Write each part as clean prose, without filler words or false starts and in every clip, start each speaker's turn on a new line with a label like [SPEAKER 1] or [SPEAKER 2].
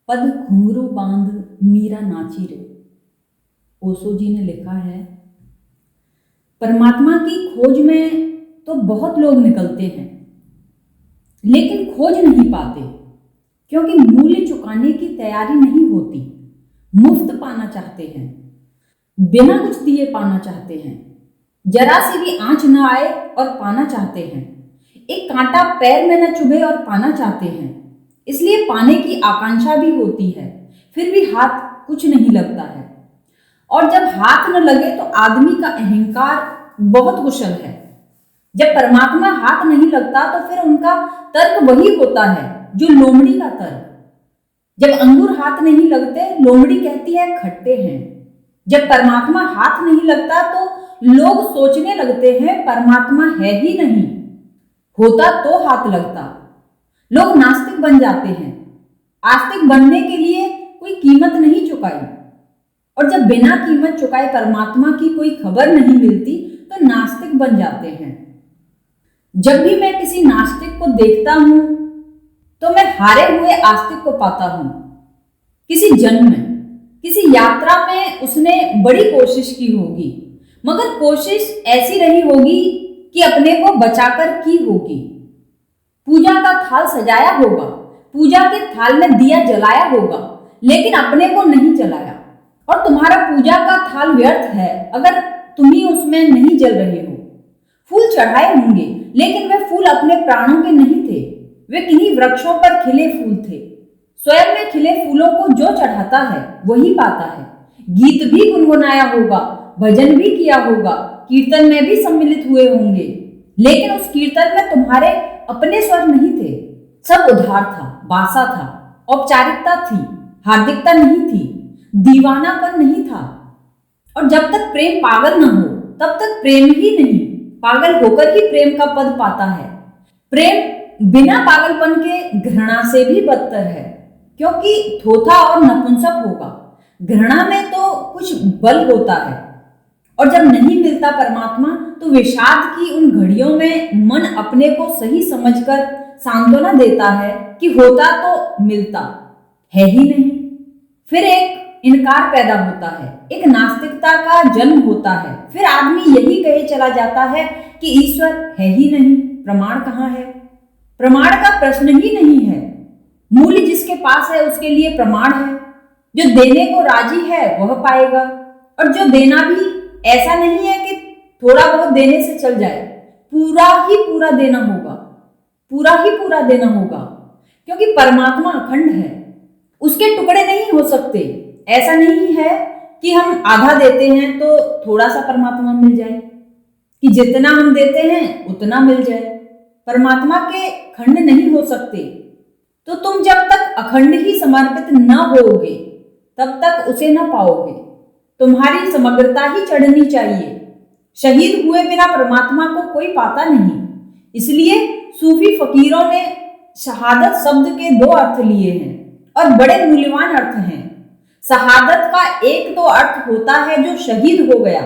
[SPEAKER 1] पद घुंघरू बांध मीरा नाची रे। ओशो जी ने लिखा है, परमात्मा की खोज में तो बहुत लोग निकलते हैं, लेकिन खोज नहीं पाते, क्योंकि मूल्य चुकाने की तैयारी नहीं होती। मुफ्त पाना चाहते हैं, बिना कुछ दिए पाना चाहते हैं, जरा सी भी आंच न आए और पाना चाहते हैं, एक कांटा पैर में न चुभे और पाना चाहते हैं। इसलिए पाने की आकांक्षा भी होती है, फिर भी हाथ कुछ नहीं लगता है। और जब हाथ न लगे तो आदमी का अहंकार बहुत कुशल है। जब परमात्मा हाथ नहीं लगता तो फिर उनका तर्क वही होता है जो लोमड़ी का तर्क। जब अंगूर हाथ नहीं लगते, लोमड़ी कहती है खट्टे हैं। जब परमात्मा हाथ नहीं लगता तो लोग सोचने लगते हैं परमात्मा है ही नहीं, होता तो हाथ लगता। लोग नास्तिक बन जाते हैं। आस्तिक बनने के लिए कोई कीमत नहीं चुकाई, और जब बिना कीमत चुकाए परमात्मा की कोई खबर नहीं मिलती तो नास्तिक बन जाते हैं। जब भी मैं किसी नास्तिक को देखता हूं तो मैं हारे हुए आस्तिक को पाता हूं। किसी जन्म में, किसी यात्रा में उसने बड़ी कोशिश की होगी, मगर कोशिश ऐसी रही होगी कि अपने को बचाकर की होगी। पूजा का थाल सजाया होगा, पूजा के थाल में दिया जलाया होगा, लेकिन अपने को नहीं जलाया। और तुम्हारा पूजा का थाल व्यर्थ है अगर तुम ही उसमें नहीं जल रहे हो। फूल चढ़ाए होंगे, लेकिन वे फूल अपने प्राणों के नहीं थे, वे किन्हीं वृक्षों पर खिले फूल थे। स्वयं में खिले फूलों को जो चढ़ाता है वही पाता है। गीत भी गुनगुनाया होगा, भजन भी किया होगा, कीर्तन में भी सम्मिलित हुए होंगे, लेकिन उस कीर्तन में तुम्हारे अपने स्वर नहीं थे। सब उधार था, बासा था, औपचारिकता थी, हार्दिकता नहीं थी, दीवानापन नहीं था। और जब तक प्रेम पागल न हो तब तक प्रेम ही नहीं, पागल होकर ही प्रेम का पद पाता है। प्रेम बिना पागलपन के घृणा से भी बदतर है, क्योंकि थोथा और नपुंसक होगा। घृणा में तो कुछ बल होता है, और जब नहीं मिलता परमात्मा तो विषाद की उन घड़ियों में मन अपने को सही समझकर सांत्वना देता है कि होता तो मिलता है ही नहीं। फिर एक इनकार पैदा होता है, एक नास्तिकता का जन्म होता है। फिर आदमी यही कहे चला जाता है कि ईश्वर है ही नहीं, प्रमाण कहाँ है। प्रमाण का प्रश्न ही नहीं है। मूल्य जिसके पास है उसके लिए प्रमाण है। जो देने को राजी है वह पाएगा, और जो देना भी ऐसा नहीं है कि थोड़ा बहुत देने से चल जाए, पूरा ही पूरा देना होगा, पूरा ही पूरा देना होगा, क्योंकि परमात्मा अखंड है, उसके टुकड़े नहीं हो सकते। ऐसा नहीं है कि हम आधा देते हैं तो थोड़ा सा परमात्मा मिल जाए, कि जितना हम देते हैं उतना मिल जाए। परमात्मा के खंड नहीं हो सकते। तो तुम जब तक अखंड ही समर्पित न होगे तब तक उसे न पाओगे। तुम्हारी समग्रता ही चढ़नी चाहिए। शहीद हुए बिना परमात्मा को कोई पाता नहीं। इसलिए सूफी फकीरों ने शहादत शब्द के दो अर्थ लिए हैं, और बड़े मूल्यवान अर्थ हैं। शहादत का एक तो अर्थ होता है जो शहीद हो गया,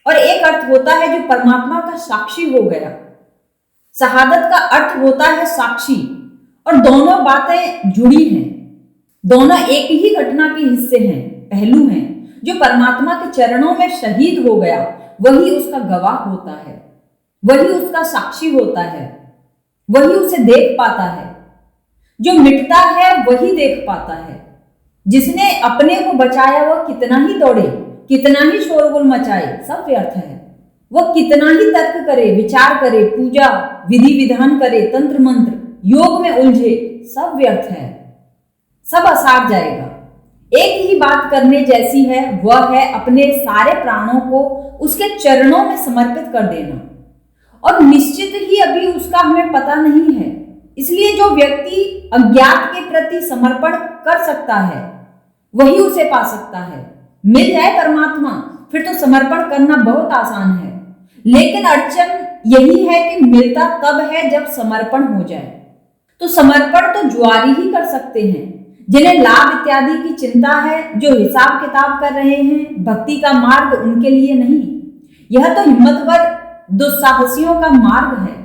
[SPEAKER 1] और एक अर्थ होता है जो परमात्मा का साक्षी हो गया। शहादत का अर्थ होता है साक्षी, और दोनों बातें जुड़ी हैं। दोनों एक ही घटना के हिस्से हैं, पहलू हैं। जो परमात्मा के चरणों में शहीद हो गया वही उसका गवाह होता है, वही उसका साक्षी होता है, वही उसे देख पाता है। जो मिटता है वही देख पाता है। जिसने अपने को बचाया वह कितना ही दौड़े, कितना ही शोरगुल मचाए, सब व्यर्थ है। वह कितना ही तर्क करे, विचार करे, पूजा विधि विधान करे, तंत्र मंत्र योग में उलझे, सब व्यर्थ है, सब असार जाएगा। एक ही बात करने जैसी है, वह है अपने सारे प्राणों को उसके चरणों में समर्पित कर देना। और निश्चित ही अभी उसका हमें पता नहीं है। इसलिए जो व्यक्ति अज्ञात के प्रति समर्पण कर सकता है वही उसे पा सकता है। मिल जाए परमात्मा फिर तो समर्पण करना बहुत आसान है, लेकिन अड़चन यही है कि मिलता तब है जब समर्पण हो जाए। तो समर्पण तो जुआरी ही कर सकते हैं, जिन्हें लाभ इत्यादि की चिंता है, जो हिसाब किताब कर रहे हैं। भक्ति का मार्ग उनके लिए नहीं, यह तो हिम्मतवर दुस्साहसियों का मार्ग है।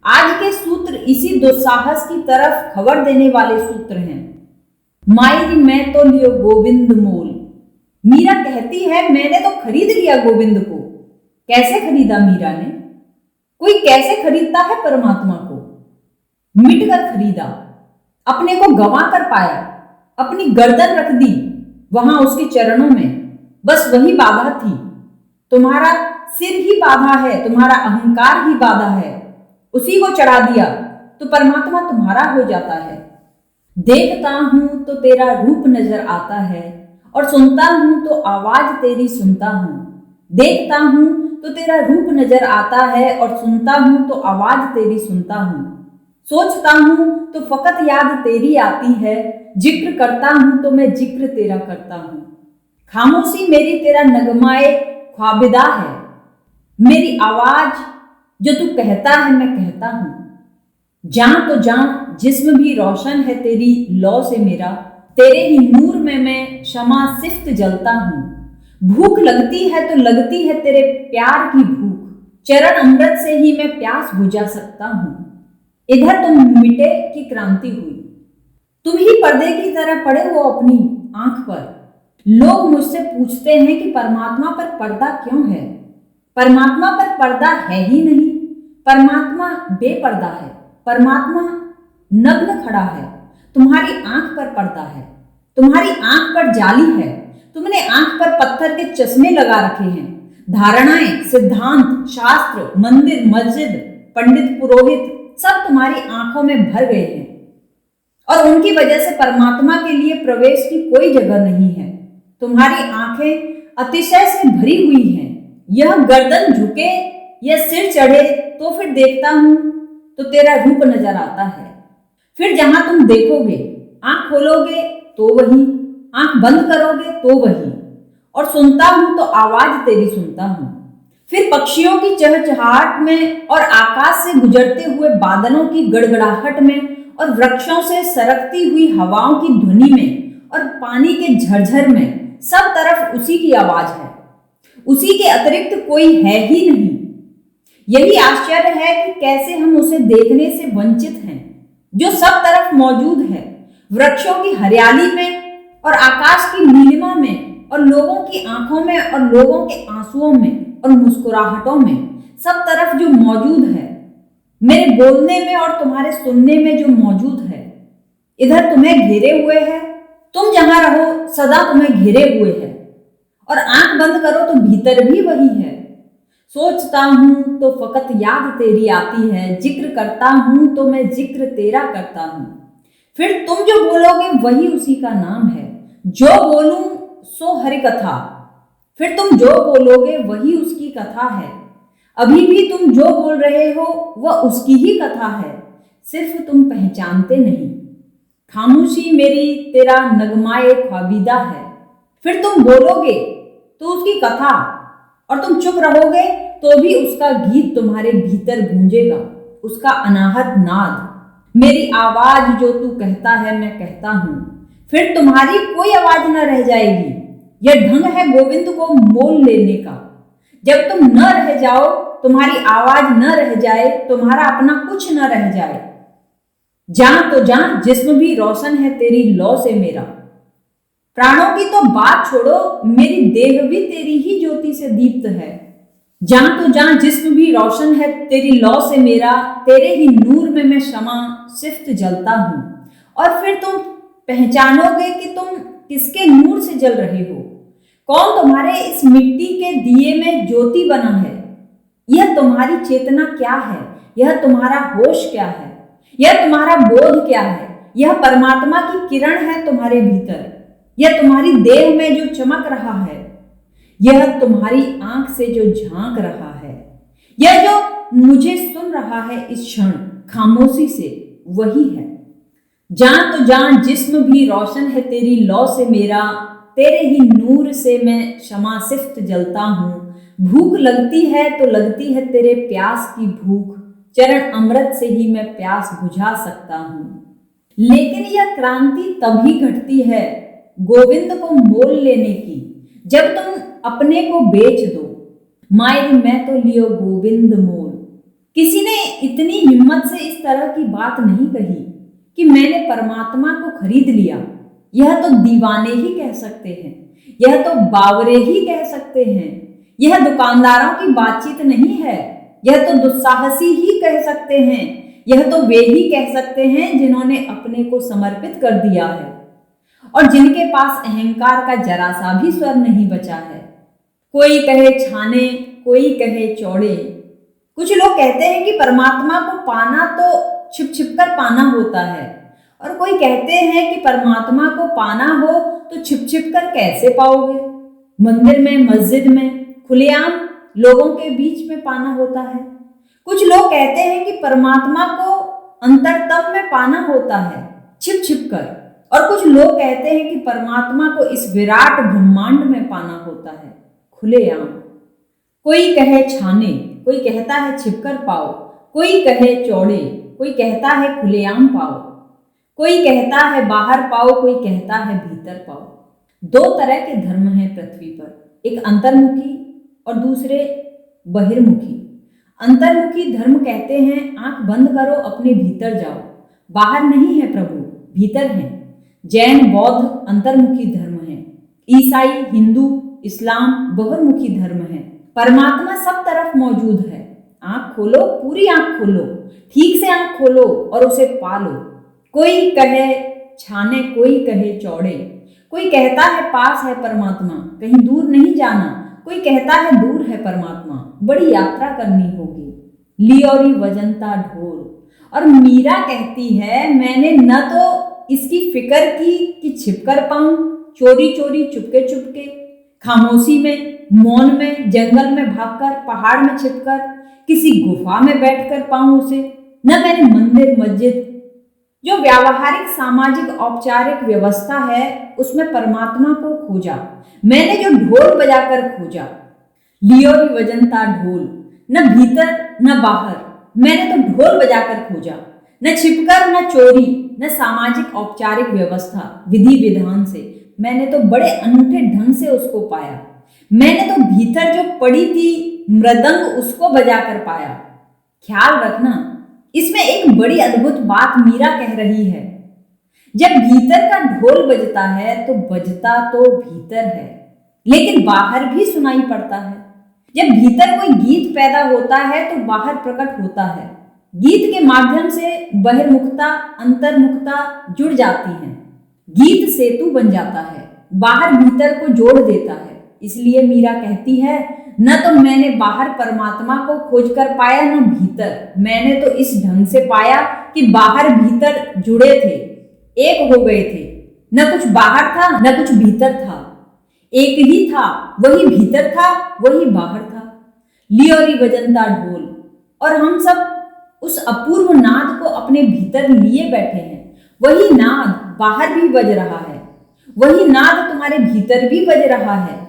[SPEAKER 1] आज के सूत्र इसी दुस्साहस की तरफ खबर देने वाले सूत्र हैं। मायरी मैं तो लियो गोविंद मोल। मीरा कहती है मैंने तो खरीद लिया गोविंद को। कैसे खरीदा मीरा ने? कोई कैसे खरीदता है परमात्मा को? मिट कर खरीदा, अपने को गंवा कर पाया, अपनी गर्दन रख दी वहां उसके चरणों में। बस वही बाधा थी। तुम्हारा सिर ही बाधा है, तुम्हारा अहंकार ही बाधा है। उसी को चढ़ा दिया तो परमात्मा तुम्हारा हो जाता है। देखता हूं तो तेरा रूप नजर आता है और सुनता हूं तो आवाज तेरी सुनता हूं। देखता हूं तो तेरा रूप नजर आता है और सुनता हूं तो आवाज तेरी सुनता हूं। सोचता हूं तो फकत याद तेरी आती है, जिक्र करता हूं तो मैं जिक्र तेरा करता हूं। खामोशी मेरी तेरा नगमाए ख्वाबिदा है, मेरी आवाज जो तू कहता है मैं कहता हूं। जान तो जान जिस्म भी रोशन है तेरी लौ से मेरा, तेरे ही नूर में मैं शमा सिफ्त जलता हूं। भूख लगती है तो लगती है तेरे प्यार की भूख, चरण अमृत से ही मैं प्यास बुझा सकता हूं। इधर तुम मिटे की क्रांति हुई, तुम ही पर्दे की तरह पड़े हो अपनी आंख पर। लोग मुझसे पूछते हैं कि परमात्मा पर पर्दा क्यों है? परमात्मा पर पर्दा है ही नहीं। परमात्मा बेपर्दा है, परमात्मा नग्न खड़ा है। तुम्हारी आंख पर पर्दा है, तुम्हारी आंख पर जाली है। तुमने आंख पर पत्थर के चश्मे लगा रखे हैं। धारणाएं, सिद्धांत, शास्त्र, मंदिर, मस्जिद, पंडित, पुरोहित सब तुम्हारी आंखों में भर गए हैं और उनकी वजह से परमात्मा के लिए प्रवेश की कोई जगह नहीं है। तुम्हारी आंखें अतिशय से भरी हुई हैं। यह गर्दन झुके या सिर चढ़े तो फिर देखता हूं तो तेरा रूप नजर आता है। फिर जहां तुम देखोगे, आंख खोलोगे तो वही, आंख बंद करोगे तो वही, और सुनता हूं तो आवाज तेरी सुनता हूं। फिर पक्षियों की चहचहाहट में और आकाश से गुजरते हुए बादलों की गड़गड़ाहट में और वृक्षों से सरकती हुई हवाओं की ध्वनि में और पानी के झरझर में सब तरफ उसी की आवाज है। उसी के अतिरिक्त कोई है ही नहीं। यही आश्चर्य है कि कैसे हम उसे देखने से वंचित हैं, जो सब तरफ मौजूद है, वृक्षों की हरियाली में और आकाश की नीलिमा में और लोगों की आंखों में और लोगों के आंसुओं में और मुस्कुराहटों में, सब तरफ जो मौजूद है, मेरे बोलने में और तुम्हारे सुनने में जो मौजूद है। इधर तुम्हें घेरे हुए है, तुम जहां रहो सदा तुम्हें घेरे हुए है, और आंख बंद करो तो भीतर भी वही है। सोचता हूं तो फकत याद तेरी आती है, जिक्र करता हूं तो मैं जिक्र तेरा करता हूं। फिर तुम जो बोलोगे वही उसी का नाम है। जो बोलूं सो हरि कथा, फिर तुम जो बोलोगे वही उसकी कथा है। अभी भी तुम जो बोल रहे हो वह उसकी ही कथा है, सिर्फ तुम पहचानते नहीं। खामोशी मेरी तेरा नगमाए ख्वाबिदा है। फिर तुम बोलोगे तो उसकी कथा, और तुम चुप रहोगे तो भी उसका गीत तुम्हारे भीतर गूंजेगा, उसका अनाहत नाद। मेरी आवाज जो तू कहता है मैं कहता हूं, फिर तुम्हारी कोई आवाज न रह जाएगी। यह ढंग है गोविंद को मोल लेने का। जब तुम न रह जाओ, तुम्हारी आवाज न रह जाए, तुम्हारा अपना कुछ न रह जाए। जान तो जान जिस्म भी रोशन है तेरी लौ से मेरा। प्राणों की तो बात छोड़ो, मेरी देह भी तेरी ही ज्योति से दीप्त है। जान तो जान जिस्म भी रोशन है तेरी लौ से मेरा, तेरे ही नूर में मैं शमा सिफ्त जलता हूं। और फिर तुम पहचानोगे कि तुम किसके नूर से जल रहे हो, कौन तुम्हारे इस मिट्टी के दिए में ज्योति बना है। यह तुम्हारी चेतना क्या है, यह तुम्हारा होश क्या है, यह तुम्हारा बोध क्या है। यह परमात्मा की किरण है तुम्हारे भीतर, यह तुम्हारी देह में जो चमक रहा है, यह तुम्हारी आंख से जो झांक रहा है, यह जो मुझे सुन रहा है इस क्षण खामोशी से, वही है। जान तो जान जिस्म भी रोशन है तेरी लौ से मेरा, तेरे ही नूर से मैं शमा सिफ्त जलता हूं। भूख लगती है तो लगती है तेरे प्यास की भूख, चरण अमृत से ही मैं प्यास बुझा सकता हूं। लेकिन यह क्रांति तभी घटती है गोविंद को मोल लेने की, जब तुम अपने को बेच दो। मायरी मैं तो लियो गोविंद मोल। किसी ने इतनी हिम्मत से इस तरह की बात नहीं कही कि मैंने परमात्मा को खरीद लिया। यह तो दीवाने ही कह सकते हैं, यह तो बावरे ही कह सकते हैं, यह दुकानदारों की बातचीत नहीं है, यह तो दुस्साहसी ही कह सकते हैं, यह तो वे ही कह सकते हैं जिन्होंने अपने को समर्पित कर दिया है और जिनके पास अहंकार का जरा सा भी स्वर नहीं बचा है। कोई कहे छाने, कोई कहे चौड़े। कुछ लोग कहते हैं कि परमात्मा को पाना तो छिप छिप कर पाना होता है, और कोई कहते हैं कि परमात्मा को पाना हो तो छिप छिप कर कैसे पाओगे। मंदिर में, मस्जिद में, खुलेआम लोगों के बीच में पाना होता है। कुछ लोग कहते हैं कि परमात्मा को अंतरतम में पाना होता है, छिप छिप कर, और कुछ लोग कहते हैं कि परमात्मा को इस विराट ब्रह्मांड में पाना होता है, खुलेआम। कोई कहे छाने, कोई कहता है छिपकर पाओ, कोई कहे चौड़े, कोई कहता है खुलेआम पाओ, कोई कहता है बाहर पाओ, कोई कहता है भीतर पाओ। दो तरह के धर्म हैं पृथ्वी पर, एक अंतर्मुखी और दूसरे बहिर्मुखी। अंतर्मुखी धर्म कहते हैं आंख बंद करो, अपने भीतर जाओ, बाहर नहीं है प्रभु, भीतर है। जैन बौद्ध अंतर्मुखी धर्म है, ईसाई हिंदू इस्लाम बहिर्मुखी धर्म है। परमात्मा सब तरफ मौजूद है। आंख खोलो, पूरी आंख खोलो, ठीक से आंख खोलो और उसे पालो। कोई कहे छाने, कोई कहे चौड़े, कोई कहता है पास है परमात्मा, कहीं दूर नहीं जाना, कोई कहता है दूर है परमात्मा, बड़ी यात्रा करनी होगी। लियोरी वजंता ढोल। और मीरा कहती है मैंने न तो इसकी फिक्र की कि छिप कर पाऊं, चोरी चोरी चुपके चुपके, खामोशी में, मौन में, जंगल में भागकर, पहाड़ में छिपकर, किसी गुफा में बैठकर पाऊं उसे। न मैंने मंदिर मस्जिद जो व्यावहारिक सामाजिक औपचारिक व्यवस्था है उसमें परमात्मा को खोजा, मैंने जो ढोल बजाकर खोजा। लियोरी वजंता ढोल। न भीतर न बाहर, मैंने तो ढोल बजाकर खोजा, न छिपकर न चोरी, न सामाजिक औपचारिक व्यवस्था विधि विधान से, मैंने तो बड़े अनूठे ढंग से उसको पाया। मैंने तो भीतर जो पड़ी थी मृदंग उसको बजाकर पाया। ख्याल रखना, इसमें एक बड़ी अद्भुत बात मीरा कह रही है। जब भीतर का ढोल बजता है तो बजता तो भीतर है, लेकिन बाहर भी सुनाई पड़ता है। जब भीतर कोई गीत पैदा होता है तो बाहर प्रकट होता है। गीत के माध्यम से बहिर्मुखता अंतर्मुखता जुड़ जाती है। गीत सेतु बन जाता है, बाहर भीतर को जोड़ देता है। इसलिए मीरा कहती है न तो मैंने बाहर परमात्मा को खोज कर पाया न भीतर, मैंने तो इस ढंग से पाया कि बाहर भीतर जुड़े थे, एक हो गए थे। न कुछ बाहर था न कुछ भीतर था, एक ही था, वही भीतर था वही बाहर था। लियोरी वजंता ढोल। और हम सब उस अपूर्व नाद को अपने भीतर लिए बैठे हैं। वही नाद बाहर भी बज रहा है, वही नाद तुम्हारे भीतर भी बज रहा है।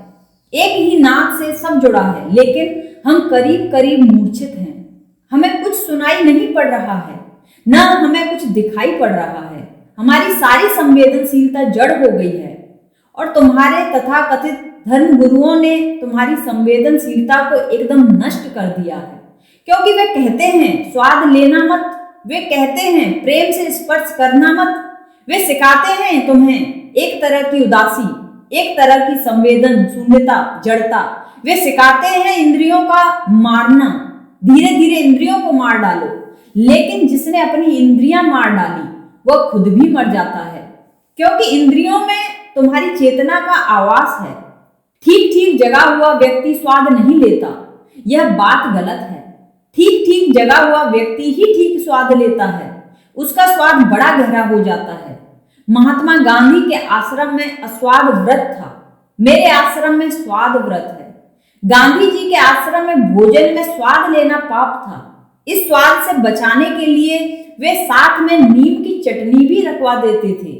[SPEAKER 1] एक ही नाद से सब जुड़ा है, लेकिन हम करीब करीब मूर्छित हैं। हमें कुछ सुनाई नहीं पड़ रहा है, न हमें कुछ दिखाई पड़ रहा है। हमारी सारी संवेदनशीलता जड़ हो गई है और तुम्हारे तथाकथित धर्म गुरुओं ने तुम्हारी संवेदनशीलता को एकदम नष्ट कर दिया है। क्योंकि वे कहते हैं स्वाद लेना मत, वे कहते हैं प्रेम से स्पर्श करना मत, वे सिखाते हैं तुम्हें एक तरह की उदासी, एक तरह की संवेदन शून्यता, जड़ता। वे सिखाते हैं इंद्रियों का मारना, धीरे धीरे इंद्रियों को मार डालो। लेकिन जिसने अपनी इंद्रियां मार डाली वह खुद भी मर जाता है, क्योंकि इंद्रियों में तुम्हारी चेतना का आवास है। ठीक ठीक जगा हुआ व्यक्ति स्वाद नहीं लेता, यह बात गलत है। ठीक ठीक जगा हुआ व्यक्ति ही ठीक स्वाद लेता है, उसका स्वाद बड़ा गहरा हो जाता है। महात्मा गांधी के आश्रम में अस्वाद व्रत था, मेरे आश्रम में स्वाद व्रत है। गांधी जी के आश्रम में भोजन में स्वाद लेना पाप था। इस स्वाद से बचाने के लिए वे साथ में नीम की चटनी भी रखवा देते थे,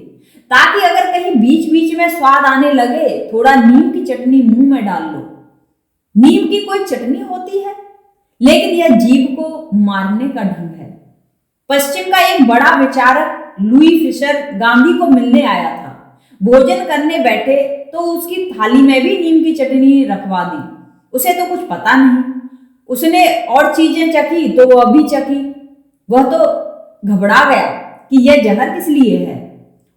[SPEAKER 1] ताकि अगर कहीं बीच बीच में स्वाद आने लगे थोड़ा नीम की चटनी मुंह में डाल लो। नीम की कोई चटनी होती है, लेकिन यह जीभ को मारने का ढंग है। पश्चिम का एक बड़ा विचारक लुई फिशर गांधी को मिलने आया था। भोजन करने बैठे तो उसकी थाली में भी नीम की चटनी रखवा दी। उसे तो कुछ पता नहीं, उसने और चीजें चखी तो वह भी चखी। वह तो घबरा गया कि यह जहर किस लिए है।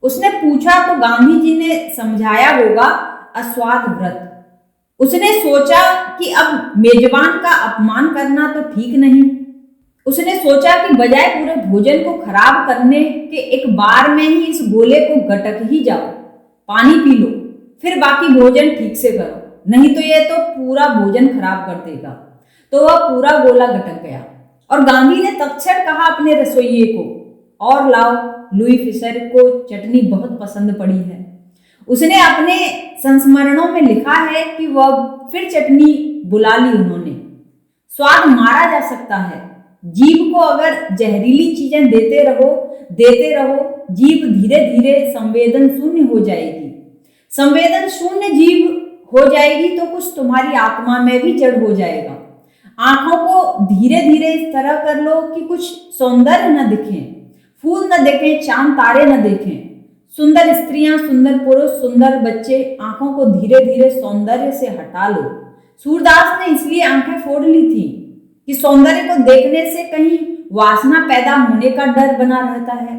[SPEAKER 1] उसने पूछा तो गांधी जी ने समझाया होगा, अस्वाद व्रत। उसने सोचा कि अब मेजबान का अपमान करना तो ठीक नहीं। उसने सोचा कि बजाय पूरे भोजन को खराब करने के एक बार में ही इस गोले को गटक ही जाओ, पानी पी लो, फिर बाकी भोजन ठीक से करो, नहीं तो ये तो पूरा भोजन खराब कर देगा। तो वह पूरा गोला गटक गया और गांधी ने तत्क्षण कहा अपने रसोइये को, और लाओ, लुई फिशर को चटनी बहुत पसंद पड़ी है। उसने अपने संस्मरणों में लिखा है कि वह फिर चटनी बुला ली उन्होंने। स्वाद मारा जा सकता है। जीभ को अगर जहरीली चीजें देते रहो, जीभ धीरे धीरे संवेदन शून्य हो जाएगी। संवेदन शून्य जीभ हो जाएगी तो कुछ तुम्हारी आत्मा में भी जड़ हो जाएगा। आंखों को धीरे धीरे इस तरह कर लो कि कुछ सौंदर्य न दिखे, फूल न देखें, चांद तारे न देखें, सुंदर स्त्रियां, सुंदर पुरुष, सुंदर बच्चे। आंखों को धीरे धीरे सौंदर्य से हटा लो। सूरदास ने इसलिए आंखें फोड़ ली थी कि सौंदर्य को देखने से कहीं वासना पैदा होने का डर बना रहता है।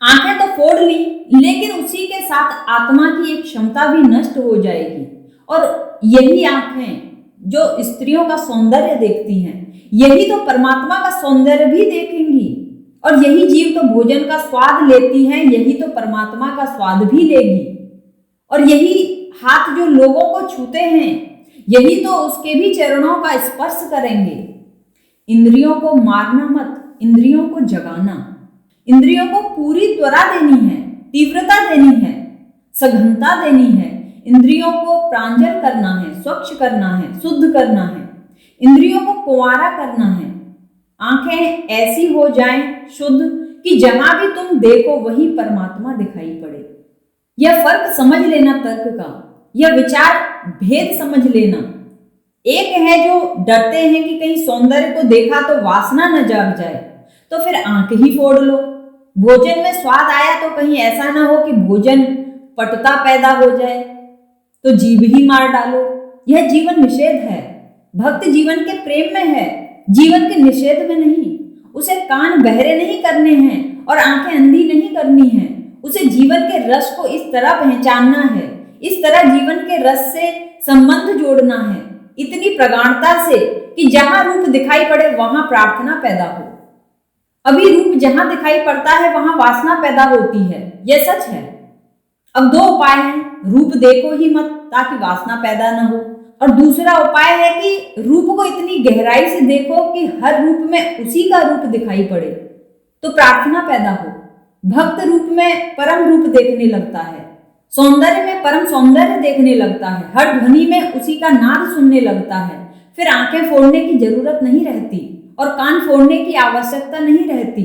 [SPEAKER 1] आंखें तो फोड़ ली, लेकिन उसी के साथ आत्मा की एक क्षमता भी नष्ट हो जाएगी। और यही आंखें जो स्त्रियों का सौंदर्य देखती हैं, यही तो परमात्मा का सौंदर्य भी देखेंगी। और यही जीव तो भोजन का स्वाद लेती है, यही तो परमात्मा का स्वाद भी लेगी। और यही हाथ जो लोगों को छूते हैं, यही तो उसके भी चरणों का स्पर्श करेंगे। इंद्रियों को मारना मत, इंद्रियों को जगाना। इंद्रियों को पूरी त्वरा देनी है, तीव्रता देनी है, सघनता देनी है। इंद्रियों को प्रांजल करना है, स्वच्छ करना है, शुद्ध करना है। इंद्रियों को कुंवारा करना है। आंखें ऐसी हो जाएं शुद्ध कि जहां भी तुम देखो वही परमात्मा दिखाई पड़े। यह फर्क समझ लेना तर्क का, यह विचार भेद समझ लेना। एक है जो डरते हैं कि कहीं सौंदर्य को देखा तो वासना न जाग जाए, तो फिर आंख ही फोड़ लो। भोजन में स्वाद आया तो कहीं ऐसा ना हो कि भोजन पटुता पैदा हो जाए, तो जीभ ही मार डालो। यह जीवन निषेध है। भक्त जीवन के प्रेम में है, जीवन के निषेध में नहीं। उसे कान बहरे नहीं करने हैं और आंखें अंधी नहीं करनी हैं। उसे जीवन के रस को इस तरह पहचानना है, इस तरह जीवन के रस से संबंध जोड़ना है, इतनी प्रगाढ़ता से कि जहां रूप दिखाई पड़े वहां प्रार्थना पैदा हो। अभी रूप जहां दिखाई पड़ता है वहां वासना पैदा होती है, यह सच है। अब दो उपाय हैं, रूप देखो ही मत ताकि वासना पैदा न हो, और दूसरा उपाय है कि रूप को इतनी गहराई से देखो कि हर रूप में उसी का रूप दिखाई पड़े, तो प्रार्थना पैदा हो। भक्त रूप में परम रूप देखने लगता है, सौंदर्य में परम सौंदर्य देखने लगता है, हर ध्वनि में उसी का नाद सुनने लगता है। फिर आंखें फोड़ने की जरूरत नहीं रहती और कान फोड़ने की आवश्यकता नहीं रहती,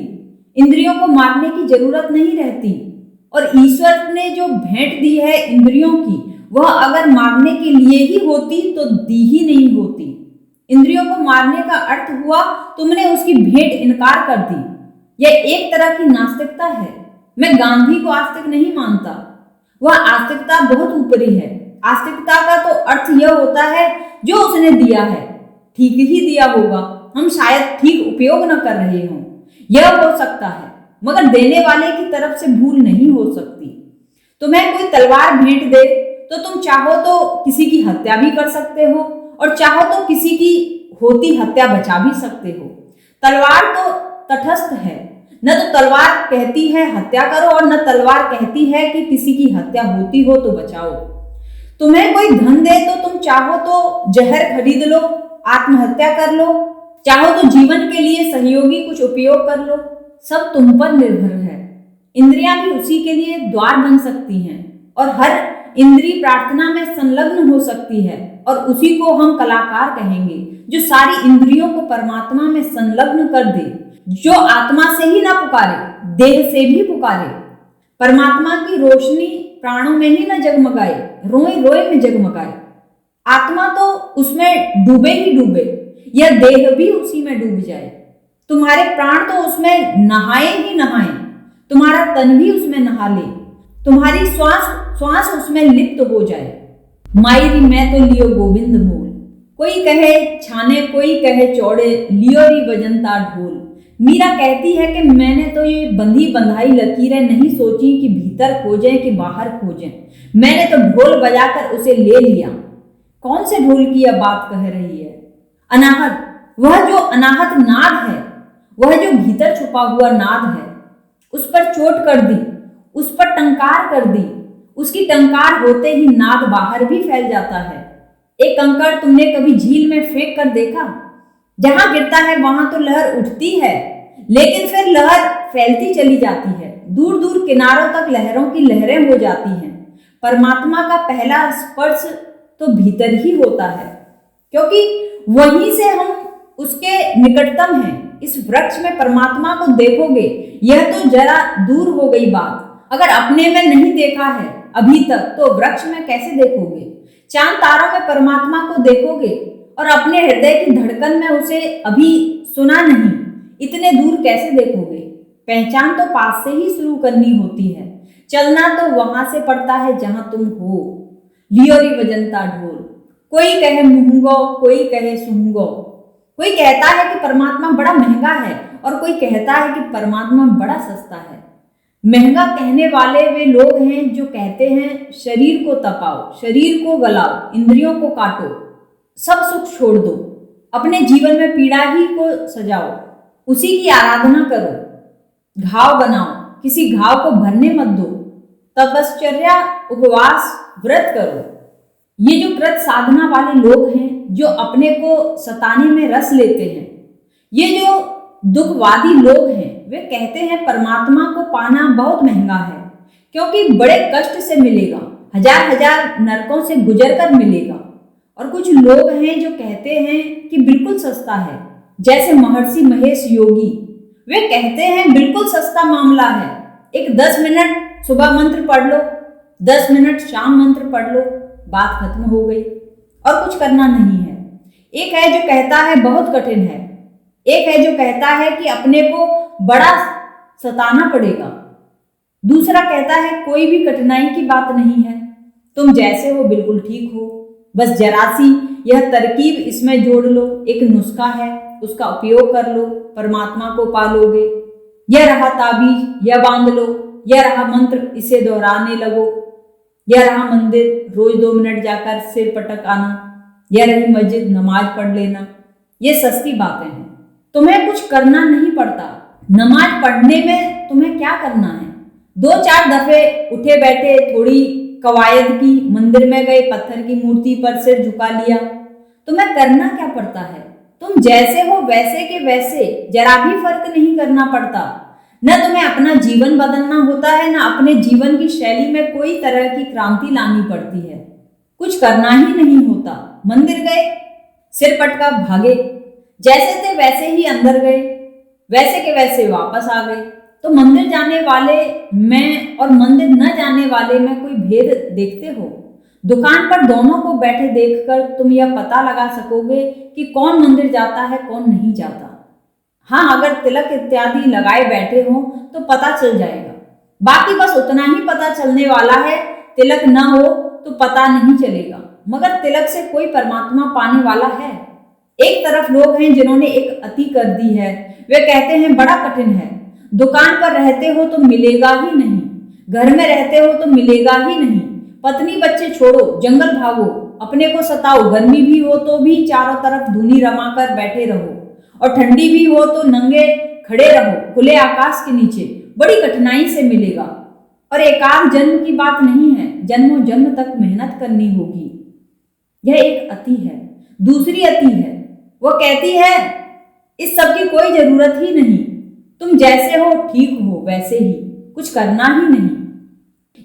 [SPEAKER 1] इंद्रियों को मारने की जरूरत नहीं रहती। और ईश्वर ने जो भेंट दी है इंद्रियों की, वह अगर मारने के लिए ही होती तो दी ही नहीं होती। इंद्रियों को मारने का अर्थ हुआ तुमने उसकी भेंट इनकार कर दी। यह एक तरह की नास्तिकता है। मैं गांधी को आस्तिक नहीं मानता, वह आस्तिकता बहुत ऊपरी है। आस्तिकता का तो अर्थ यह होता है जो उसने दिया है ठीक ही दिया होगा, हम शायद ठीक उपयोग न कर रहे हों, यह हो सकता है, मगर देने वाले की तरफ से भूल नहीं हो सकती। तुम्हें कोई तलवार भेंट दे तो तुम चाहो तो किसी की हत्या भी कर सकते हो और चाहो तो किसी की होती हत्या बचा भी सकते हो। तलवार तो तटस्थ है, न तो तलवार कहती है हत्या करो और न तलवार कहती है कि किसी की हत्या होती हो तो बचाओ। तुम्हें कोई धन दे तो तुम चाहो तो जहर खरीद लो, आत्महत्या कर लो, चाहो तो जीवन के लिए सहयोगी कुछ उपयोग कर लो, सब तुम पर निर्भर है। इंद्रियां भी उसी के लिए द्वार बन सकती हैं और हर इंद्री प्रार्थना में संलग्न हो सकती है, और उसी को हम कलाकार कहेंगे जो सारी इंद्रियों को परमात्मा में संलग्न कर दे, जो आत्मा से ही ना पुकारे, देह से भी पुकारे। परमात्मा की रोशनी प्राणों में ही न जगमगाए, रोए रोए में जगमगाए। आत्मा तो उसमें डूबे ही डूबे, यह देह भी उसी में डूब जाए। तुम्हारे प्राण तो उसमें नहाए ही नहाए, तुम्हारा तन भी उसमें नहा ले, तुम्हारी श्वास श्वास उसमें लिप्त हो जाए। मायरी मैं तो लियो गोविंद मोल, कोई कहे छाने कोई कहे चौड़े, लियो री बजनता ढोल। मीरा कहती है कि मैंने तो ये बंधी बंधाई लकीरें नहीं सोची कि भीतर खोजें कि बाहर खोजें। मैंने तो ढोल बजाकर उसे ले लिया। कौन से ढोल की यह बात कह रही है? अनाहत, वह जो अनाहत नाद है, वह जो भीतर छुपा हुआ नाद है। उस पर चोट कर दी, उस पर टंकार कर दी, उसकी टंकार होते ही नाद बाहर भी फैल जाता है। एक कंकड़ तुमने कभी झील में फेंक कर देखा? जहां गिरता है वहां तो लहर उठती है, लेकिन फिर लहर फैलती चली जाती है। दूर दूर किनारों तक लहरों की लहरें हो जाती हैं। परमात्मा का पहला स्पर्श तो भीतर ही होता है, क्योंकि वहीं से हम उसके निकटतम हैं। इस वृक्ष में परमात्मा को देखोगे, यह तो जरा दूर हो गई बात। अगर अपने में नहीं देखा है अभी तक, तो वृक्ष में कैसे देखोगे? चांद तारों में परमात्मा को देखोगे और अपने हृदय की धड़कन में उसे अभी सुना नहीं, इतने दूर कैसे देखोगे? पहचान तो पास से ही शुरू करनी होती है। चलना तो वहां से पड़ता है जहां तुम हो। लियोरी बजंता ढोल, कोई कहे मुहंगो, कोई कहे सुहंगो। कोई कहता है कि परमात्मा बड़ा महंगा है और कोई कहता है कि परमात्मा बड़ा सस्ता है। महंगा कहने वाले वे लोग हैं जो कहते हैं शरीर को तपाओ, शरीर को गलाओ, इंद्रियों को काटो, सब सुख छोड़ दो, अपने जीवन में पीड़ा ही को सजाओ, उसी की आराधना करो, घाव बनाओ, किसी घाव को भरने मत दो, तपश्चर्या, उपवास, व्रत करो। ये जो कृत साधना वाले लोग हैं, जो अपने को सताने में रस लेते हैं, ये जो दुखवादी लोग हैं, वे कहते हैं परमात्मा को पाना बहुत महंगा है, क्योंकि बड़े कष्ट से मिलेगा, हजार हजार नरकों से गुजर कर मिलेगा। और कुछ लोग हैं जो कहते हैं कि बिल्कुल सस्ता है, जैसे महर्षि महेश योगी। वे कहते हैं बिल्कुल सस्ता मामला है, एक 10 मिनट सुबह मंत्र पढ़ लो, 10 मिनट शाम मंत्र पढ़ लो, बात खत्म हो गई और कुछ करना नहीं है। एक है जो कहता है बहुत कठिन है, एक है जो कहता है कि अपने को बड़ा सताना पड़ेगा, दूसरा कहता है कोई भी कठिनाई की बात नहीं है, तुम जैसे हो बिल्कुल ठीक हो, बस जरा सी यह तरकीब इसमें जोड़ लो, एक नुस्खा है, उसका उपयोग कर लो, परमात्मा को पालोगे। यह रहा ताबीज, यह बांध लो, यह रहा मंत्र, इसे दोहराने लगो, यह रहा मंदिर, रोज 2 मिनट जाकर सिर पटक आना, यह रही मस्जिद, नमाज पढ़ लेना। ये सस्ती बातें हैं, तुम्हें कुछ करना नहीं पड़ता। नमाज पढ़ने में तुम्हें क्या करना है? 2-4 दफे उठे बैठे, थोड़ी कवायद की, मंदिर में गए, पत्थर की मूर्ति पर सिर झुका लिया। तुम्हें करना क्या पड़ता है? तुम जैसे हो वैसे के वैसे, जरा भी फर्क नहीं करना पड़ता। न तुम्हें अपना जीवन बदलना होता है, न अपने जीवन की शैली में कोई तरह की क्रांति लानी पड़ती है। कुछ करना ही नहीं होता। मंदिर गए, सिर पटका, भागे, जैसे थे वैसे ही अंदर गए, वैसे के वैसे वापस आ गए। तो मंदिर जाने वाले में और मंदिर न जाने वाले में कोई भेद देखते हो? दुकान पर दोनों को बैठे देखकर तुम यह पता लगा सकोगे कि कौन मंदिर जाता है, कौन नहीं जाता। हाँ, अगर तिलक इत्यादि लगाए बैठे हो तो पता चल जाएगा। बाकी बस उतना ही पता चलने वाला है, तिलक न हो तो पता नहीं चलेगा। मगर तिलक से कोई परमात्मा पाने वाला है? एक तरफ लोग हैं जिन्होंने एक अति कर दी है, वे कहते हैं बड़ा कठिन है, दुकान पर रहते हो तो मिलेगा ही नहीं, घर में रहते हो तो मिलेगा ही नहीं, पत्नी बच्चे छोड़ो, जंगल भागो, अपने को सताओ, गर्मी भी हो तो भी चारों तरफ धूनी रमाकर बैठे रहो, और ठंडी भी हो तो नंगे खड़े रहो खुले आकाश के नीचे, बड़ी कठिनाई से मिलेगा। और एकाध जन्म की बात नहीं है, जन्मों जन्म तक मेहनत करनी होगी। यह एक अति है। दूसरी अति है, वो कहती है इस सब की कोई जरूरत ही नहीं, तुम जैसे हो ठीक हो वैसे ही, कुछ करना ही नहीं।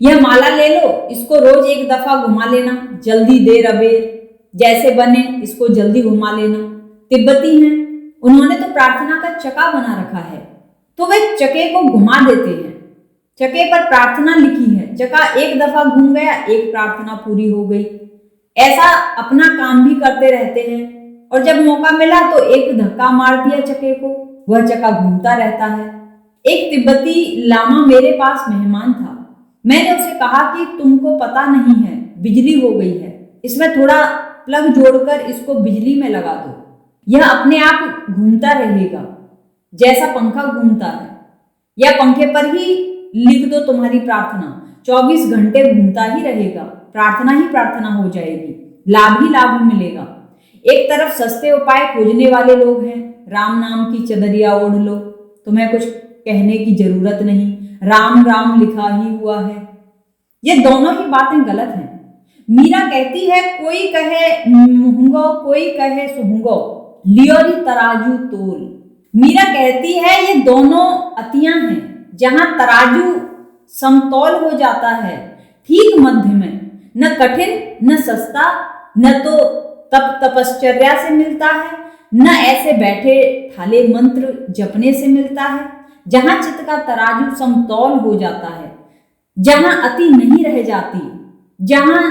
[SPEAKER 1] यह माला ले लो, इसको रोज 1 दफा घुमा लेना, जल्दी देर अबेर, जैसे बने इसको जल्दी घुमा लेना। तिब्बती हैं, उन्होंने तो प्रार्थना का चका बना रखा है, तो वे चके को घुमा देते हैं। चके पर प्रार्थना लिखी है, चका 1 दफा घूम गया, एक प्रार्थना पूरी हो गई। ऐसा अपना काम भी करते रहते हैं, और जब मौका मिला तो एक धक्का मार दिया चके को, वह चका घूमता रहता है। एक तिब्बती लामा मेरे पास मेहमान था। मैंने उसे कहा कि तुमको पता नहीं है, बिजली हो गई है, इसमें थोड़ा प्लग जोड़कर इसको बिजली में लगा दो, यह अपने आप घूमता रहेगा। जैसा पंखा घूमता है, या पंखे पर ही लिख दो तुम्हारी प्रार्थना, 24 घंटे घूमता ही रहेगा, प्रार्थना ही प्रार्थना हो जाएगी, लाभ ही लाभ मिलेगा। एक तरफ सस्ते उपाय खोजने वाले लोग हैं, राम नाम की चदरिया ओढ़ लो, तुम्हें कुछ कहने की जरूरत नहीं, राम राम लिखा ही हुआ है। ये दोनों ही बातें गलत हैं। मीरा कहती है कोई कहे मुहंगो कोई कहे सुहंगो, लियोरी तराजू तोल। मीरा कहती है ये दोनों अतियां हैं, जहां तराजू समतौल हो जाता है, ठीक मध्य में, न कठिन न सस्ता, न तो तपश्चर्या से मिलता है, न ऐसे बैठे ठाले मंत्र जपने से मिलता है। जहां चित्त का तराजू समतौल हो जाता है, जहां अति नहीं रह जाती, जहां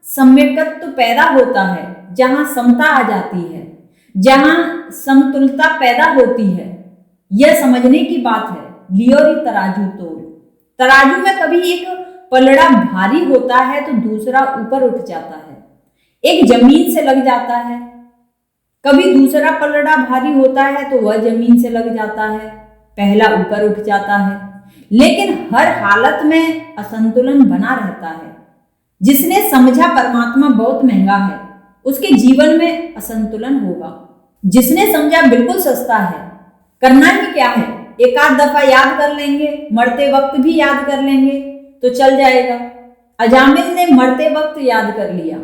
[SPEAKER 1] सम्यकत्व पैदा होता है, जहां समता आ जाती है, जहां समतुलता पैदा होती है, यह समझने की बात है। लियोरी तराजू तोल। तराजू में कभी एक पलड़ा भारी होता है तो दूसरा ऊपर उठ जाता है, एक जमीन से लग जाता है, कभी दूसरा पलड़ा भारी होता है तो वह जमीन से लग जाता है, पहला ऊपर उठ जाता है, लेकिन हर हालत में असंतुलन बना रहता है। जिसने समझा परमात्मा बहुत महंगा है, उसके जीवन में असंतुलन होगा। जिसने समझा बिल्कुल सस्ता है, करना ही क्या है, एक आध दफा याद कर लेंगे, मरते वक्त भी याद कर लेंगे तो चल जाएगा। अजामिल ने मरते वक्त याद कर लिया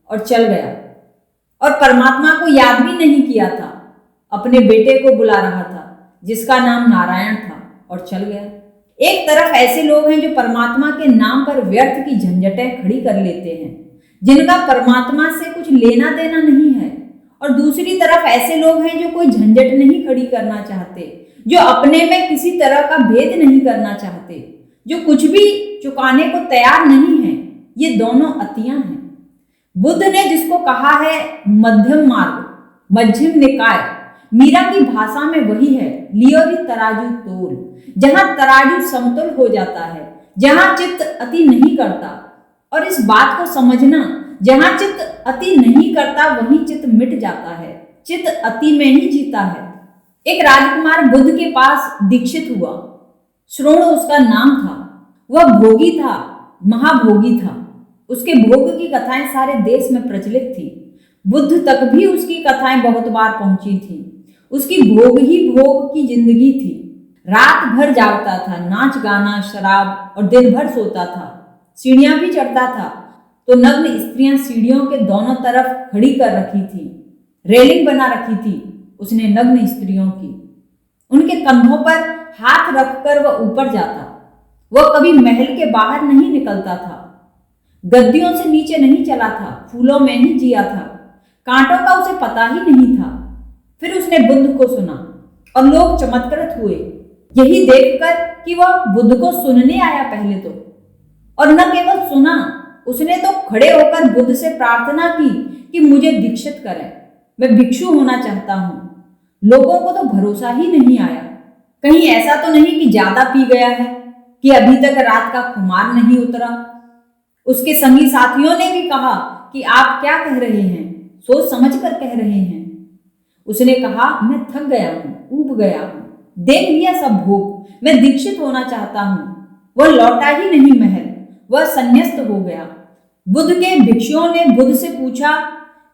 [SPEAKER 1] और चल गया, और परमात्मा को याद भी नहीं किया था, अपने बेटे को बुला रहा था जिसका नाम नारायण था, और चल गया। एक तरफ ऐसे लोग हैं जो परमात्मा के नाम पर व्यर्थ की झंझटें खड़ी कर लेते हैं, जिनका परमात्मा से कुछ लेना देना नहीं है, और दूसरी तरफ ऐसे लोग हैं जो कोई झंझट नहीं खड़ी करना चाहते, जो अपने में किसी तरह का भेद नहीं करना चाहते, जो कुछ भी चुकाने को तैयार नहीं है। ये दोनों अतियां हैं। बुद्ध ने जिसको कहा है मध्यम मार्ग, मध्यम निकाय, मीरा की भाषा में वही है, लियोरी तराजू तोल। जहां तराजू समतुल हो जाता है, जहां चित्त अति नहीं करता, और इस बात को समझना, जहां चित्त अति नहीं करता वहीं चित्त मिट जाता है, चित्त अति में ही जीता है। एक राजकुमार बुद्ध के पास दीक्षित हुआ, श्रोण उसका नाम था। वह भोगी था, महाभोगी था। उसके भोग की कथाएं सारे देश में प्रचलित थी। बुद्ध तक भी उसकी कथाएं बहुत बार पहुंची थी। उसकी भोग ही भोग की जिंदगी थी। रात भर जागता था, नाच गाना शराब, और दिन भर सोता था। सीढ़ियां भी चढ़ता था तो नग्न स्त्रियां सीढ़ियों के दोनों तरफ खड़ी कर रखी थी, रेलिंग बना रखी थी उसने नग्न स्त्रियों की। उनके कंधों पर हाथ रखकर वह ऊपर जाता। वह कभी महल के बाहर नहीं निकलता था, गद्दियों से नीचे नहीं चला था, फूलों में ही जिया था, कांटों का उसे पता ही नहीं था। फिर उसने बुद्ध को सुना और लोग चमत्कृत हुए, यही देखकर कि वह बुद्ध को सुनने आया पहले तो, और न केवल सुना, उसने तो खड़े होकर बुद्ध से प्रार्थना की कि मुझे दीक्षित करें, मैं भिक्षु होना चाहता हूं। लोगों को तो भरोसा ही नहीं आया। कहीं ऐसा तो नहीं कि ज्यादा पी गया है, कि अभी तक रात का खुमार नहीं उतरा। उसके संगी साथियों ने भी कहा कि आप क्या कह रहे हैं, सोच समझ कर कह रहे हैं। उसने कहा मैं थक गया हूं, ऊब गया हूं, देख लिया सब भोग, मैं दीक्षित होना चाहता हूं। वह लौटा ही नहीं महल, वह संन्यस्त हो गया। बुद्ध के भिक्षुओं ने बुद्ध से पूछा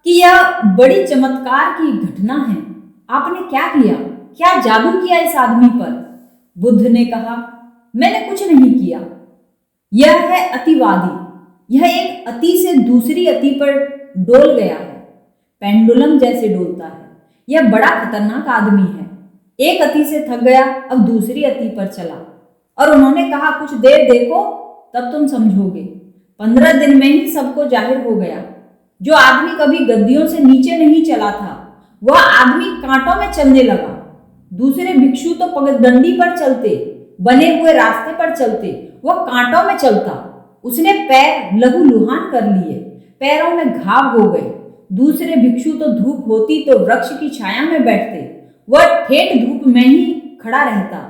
[SPEAKER 1] कि यह बड़ी चमत्कार की घटना है, आपने क्या किया, क्या जादू किया इस आदमी पर? बुद्ध ने कहा मैंने कुछ नहीं किया। यह है अतिवादी, यह एक अति से दूसरी अति पर डोल गया है, पेंडुलम जैसे डोलता है। यह बड़ा खतरनाक आदमी है। एक अति से थक गया, अब दूसरी अति पर चला, और उन्होंने कहा कुछ देर देखो तब तुम समझोगे। 15 दिन में ही सबको जाहिर हो गया। जो आदमी कभी गद्दियों से नीचे नहीं चला था, वह आदमी कांटों में चलने लगा। दूसरे भिक्षु तो पगडंडी पर चलते, बने हुए रास्ते पर चलते, वह कांटों में चलता। उसने पैर लहूलुहान कर लिए, पैरों में घाव हो गए। दूसरे भिक्षु तो धूप होती तो वृक्ष की छाया में बैठते, वह ठेठ धूप में ही खड़ा रहता।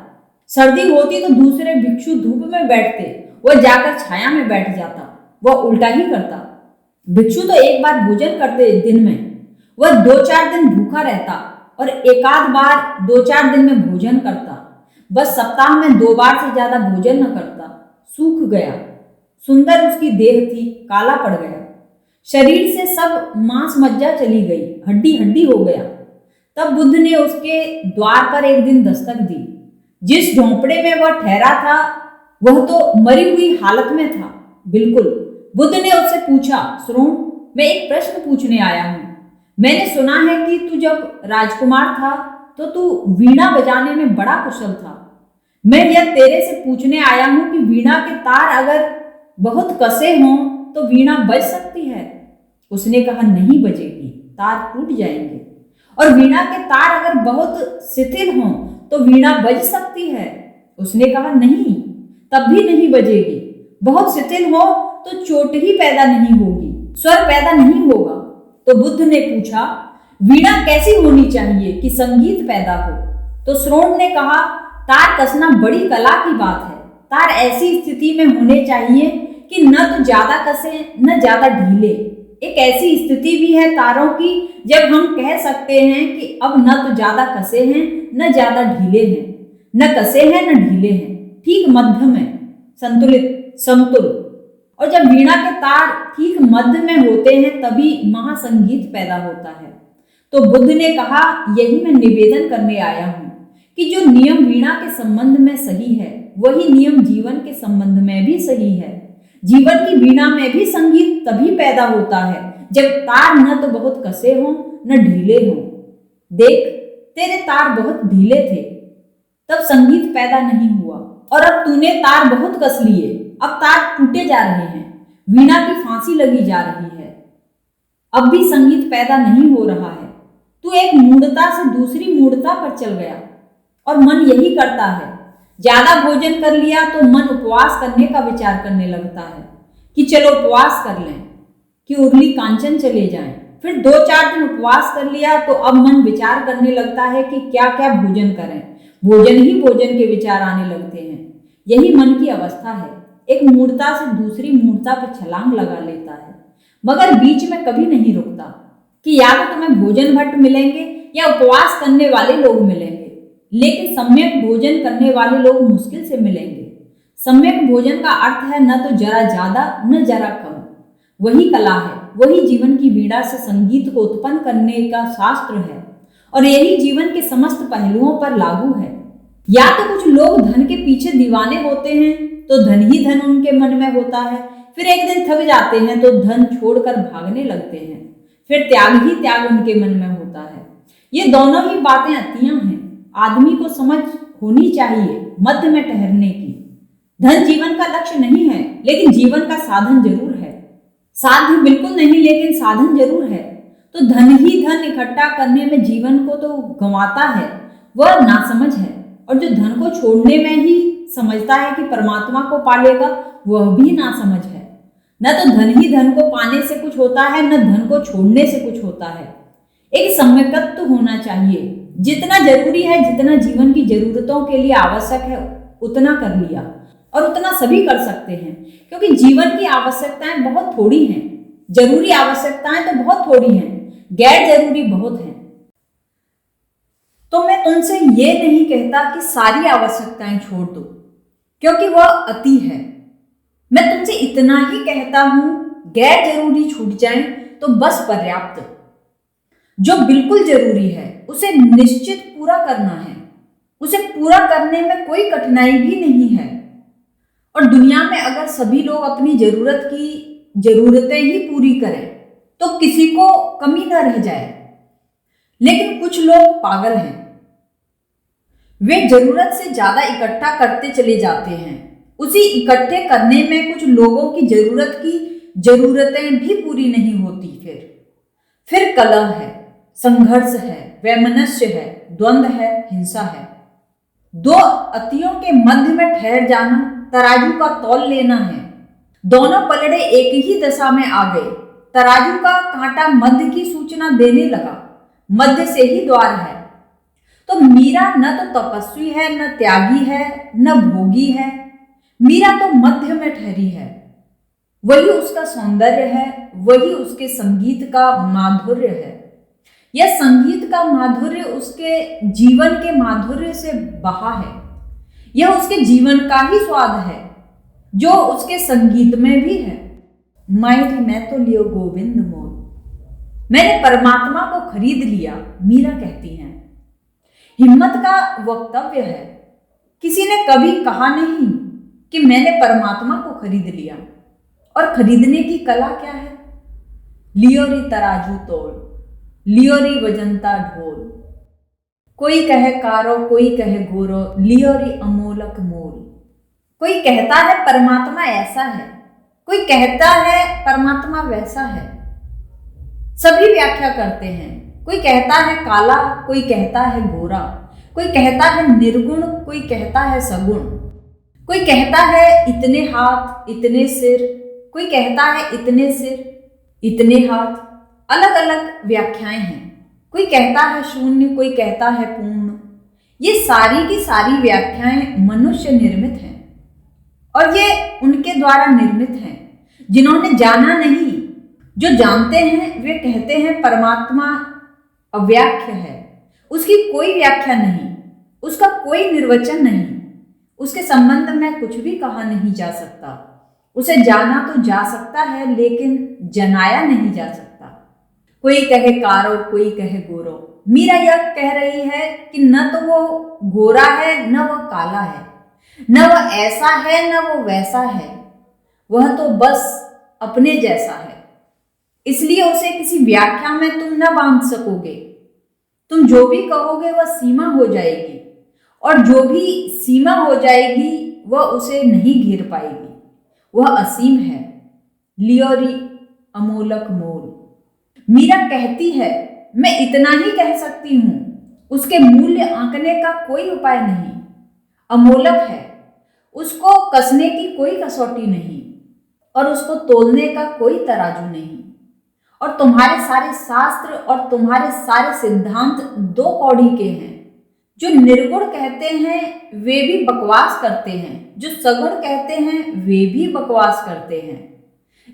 [SPEAKER 1] सर्दी होती तो दूसरे भिक्षु धूप में बैठते, वह जाकर छाया में बैठ जाता। वह उल्टा ही करता। भिक्षु तो एक बार भोजन करते दिन में, वह 2-4 दिन भूखा रहता। और एकाध बार 2-4 दिन में भोजन करता। बस सप्ताह में 2 बार से ज्यादा भोजन न करता। सूख गया। सुंदर उसकी देह थी, काला पड़ गया। शरीर से सब मांस मज्जा चली गई, हड्डी हड्डी हो गया। तब बुद्ध ने उसके द्वार पर एक दिन दस्तक दी। जिस झोंपड़े में वह ठहरा था वह तो मरी हुई हालत में था, बिल्कुल। बुद्ध ने उससे पूछा, श्रोण, मैं एक प्रश्न पूछने आया हूं। मैंने सुना है कि तू जब राजकुमार था तो तू वीणा बजाने में बड़ा कुशल था। मैं यह तेरे से पूछने आया हूं कि वीणा के तार अगर बहुत कसे हों तो वीणा बज सकती है? उसने कहा, नहीं बजेगी, तार टूट जाएंगे। और वीणा के तार अगर बहुत शिथिल हों तो वीणा बज सकती है? उसने कहा, नहीं, तब भी नहीं बजेगी। बहुत शिथिल हो तो चोट ही पैदा नहीं होगी, स्वर पैदा नहीं होगा। तो बुद्ध ने पूछा, वीणा कैसी होनी चाहिए कि संगीत पैदा हो? तो श्रोण ने कहा, तार कसना बड़ी कला की बात है। तार ऐसी स्थिति में होने चाहिए कि न तो ज्यादा कसे न ज्यादा ढीले। एक ऐसी स्थिति भी है तारों की जब हम कह सकते हैं कि अब न तो ज्यादा कसे हैं न ज्यादा ढीले हैं, न कसे हैं न ढीले हैं, ठीक मध्य में, संतुलित, समतुल। और जब वीणा के तार ठीक मध्य में होते हैं तभी महासंगीत पैदा होता है। तो बुद्ध ने कहा, यही मैं निवेदन करने आया हूं कि जो नियम वीणा के संबंध में सही है वही नियम जीवन के संबंध में भी सही है। जीवन की वीणा में भी संगीत तभी पैदा होता है जब तार न तो बहुत कसे हों न ढीले हों। देख, तेरे तार बहुत ढीले थे, तब संगीत पैदा नहीं हुआ, और अब तूने तार बहुत कस लिए, अब तार टूटे जा रहे हैं, वीणा की फांसी लगी जा रही है, अब भी संगीत पैदा नहीं हो रहा है। तू एक मूढ़ता से दूसरी मूढ़ता पर चल गया। और मन यही करता है। ज्यादा भोजन कर लिया तो मन उपवास करने का विचार करने लगता है कि चलो उपवास कर लें, कि उर्ली कांचन चले जाएं। फिर 2-4 दिन उपवास कर लिया तो अब मन विचार करने लगता है कि क्या क्या भोजन करें। भोजन ही भोजन के विचार आने लगते हैं। यही मन की अवस्था है। एक मूर्ता से दूसरी मूर्ता पर छलांग लगा लेता है, मगर बीच में कभी नहीं रुकता कि या तो तुम्हें भोजन भट्ट मिलेंगे या उपवास करने वाले लोग मिलेंगे, लेकिन सम्यक भोजन करने वाले लोग मुश्किल से मिलेंगे। सम्यक भोजन का अर्थ है न तो जरा ज्यादा न जरा कम। वही कला है, वही जीवन की वीणा से संगीत को उत्पन्न करने का शास्त्र है, और यही जीवन के समस्त पहलुओं पर लागू है। या तो कुछ लोग धन के पीछे दीवाने होते हैं तो धन ही धन उनके मन में होता है, फिर एक दिन थक जाते हैं तो धन छोड़कर भागने लगते हैं, फिर त्याग ही त्याग उनके मन में होता है। ये दोनों ही बातें अतियां हैं। आदमी को समझ होनी चाहिए मध्य में ठहरने की। धन जीवन का लक्ष्य नहीं है, लेकिन जीवन का साधन जरूर है। साध्य बिल्कुल नहीं, लेकिन साधन जरूर है। तो धन ही धन इकट्ठा करने में जीवन को तो गंवाता है, वह नासमझ है। और जो धन को छोड़ने में ही समझता है कि परमात्मा को पालेगा, वह भी नासमझ है। न तो धन ही धन को पाने से कुछ होता है, न धन को छोड़ने से कुछ होता है। एक सम्यकत्व होना चाहिए। जितना जरूरी है, जितना जीवन की जरूरतों के लिए आवश्यक है, उतना कर लिया, और उतना सभी कर सकते हैं, क्योंकि जीवन की आवश्यकताएं बहुत थोड़ी हैं। जरूरी आवश्यकताएं तो बहुत थोड़ी हैं, गैर जरूरी बहुत हैं। तो मैं तुमसे ये नहीं कहता कि सारी आवश्यकताएं छोड़ दो, क्योंकि वह अति है। मैं तुमसे इतना ही कहता हूं, गैर जरूरी छूट जाएं तो बस पर्याप्त। जो बिल्कुल जरूरी है उसे निश्चित पूरा करना है। उसे पूरा करने में कोई कठिनाई भी नहीं है। और दुनिया में अगर सभी लोग अपनी जरूरत की जरूरतें ही पूरी करें तो किसी को कमी न रह जाए। लेकिन कुछ लोग पागल हैं। वे जरूरत से ज्यादा इकट्ठा करते चले जाते हैं। उसी इकट्ठे करने में कुछ लोगों की जरूरतें भी पूरी नहीं होती। फिर कलह है, संघर्ष है, वैमनस्य है, द्वंद्व है, हिंसा है। दो अतियों के मध्य में ठहर जाना तराजू का तौल लेना है। दोनों पलड़े एक ही दशा में आ गए। तराजू का कांटा मध्य की सूचना देने लगा। मध्य से ही द्वार है। तो मीरा न तो तपस्वी है, न त्यागी है, न भोगी है। मीरा तो मध्य में ठहरी है। वही उसका सौंदर्य है, वही उसके संगीत का माधुर्य है। यह संगीत का माधुर्य उसके जीवन के माधुर्य से बहा है। यह उसके जीवन का ही स्वाद है जो उसके संगीत में भी है। मायरी मैं तो लियो गोविंद मोल, मैंने परमात्मा को खरीद लिया, मीरा कहती हैं। हिम्मत का वक्तव्य है। किसी ने कभी कहा नहीं कि मैंने परमात्मा को खरीद लिया। और खरीदने की कला क्या है? लियोरी तराजू तोल, लियोरी वजंता ढोल, कोई कहे कारो कोई कहे गोरो, लियोरी अमोलक मोल। कोई कहता है परमात्मा ऐसा है, कोई कहता है परमात्मा वैसा है। सभी व्याख्या करते हैं। कोई कहता है काला, कोई कहता है गोरा, कोई कहता है निर्गुण, कोई कहता है सगुण, कोई कहता है इतने हाथ इतने सिर, कोई कहता है इतने सिर इतने हाथ। अलग अलग व्याख्याएं हैं। कोई कहता है शून्य, कोई कहता है पूर्ण। ये सारी की सारी व्याख्याएं मनुष्य निर्मित हैं और ये उनके द्वारा निर्मित हैं जिन्होंने जाना नहीं। जो जानते हैं वे कहते हैं परमात्मा अव्याख्य है, उसकी कोई व्याख्या नहीं, उसका कोई निर्वचन नहीं, उसके संबंध में कुछ भी कहा नहीं जा सकता। उसे जाना तो जा सकता है लेकिन जनाया नहीं जा सकता। कोई कहे कारो कोई कहे गोरो। मीरा यह कह रही है कि न तो वो गोरा है न वो काला है, न वह ऐसा है न वो वैसा है, वह तो बस अपने जैसा है। इसलिए उसे किसी व्याख्या में तुम न बांध सकोगे। तुम जो भी कहोगे वह सीमा हो जाएगी और जो भी सीमा हो जाएगी वह उसे नहीं घेर पाएगी। वह असीम है, लियोरी अमोलक मोल। मीरा कहती है मैं इतना ही कह सकती हूं, उसके मूल्य आंकने का कोई उपाय नहीं। अमोलक है, उसको कसने की कोई कसौटी नहीं और उसको तोलने का कोई तराजू नहीं। और तुम्हारे सारे शास्त्र और तुम्हारे सारे सिद्धांत दो कौड़ी के हैं। जो निर्गुण कहते हैं वे भी बकवास करते हैं, जो सगुण कहते हैं वे भी बकवास करते हैं।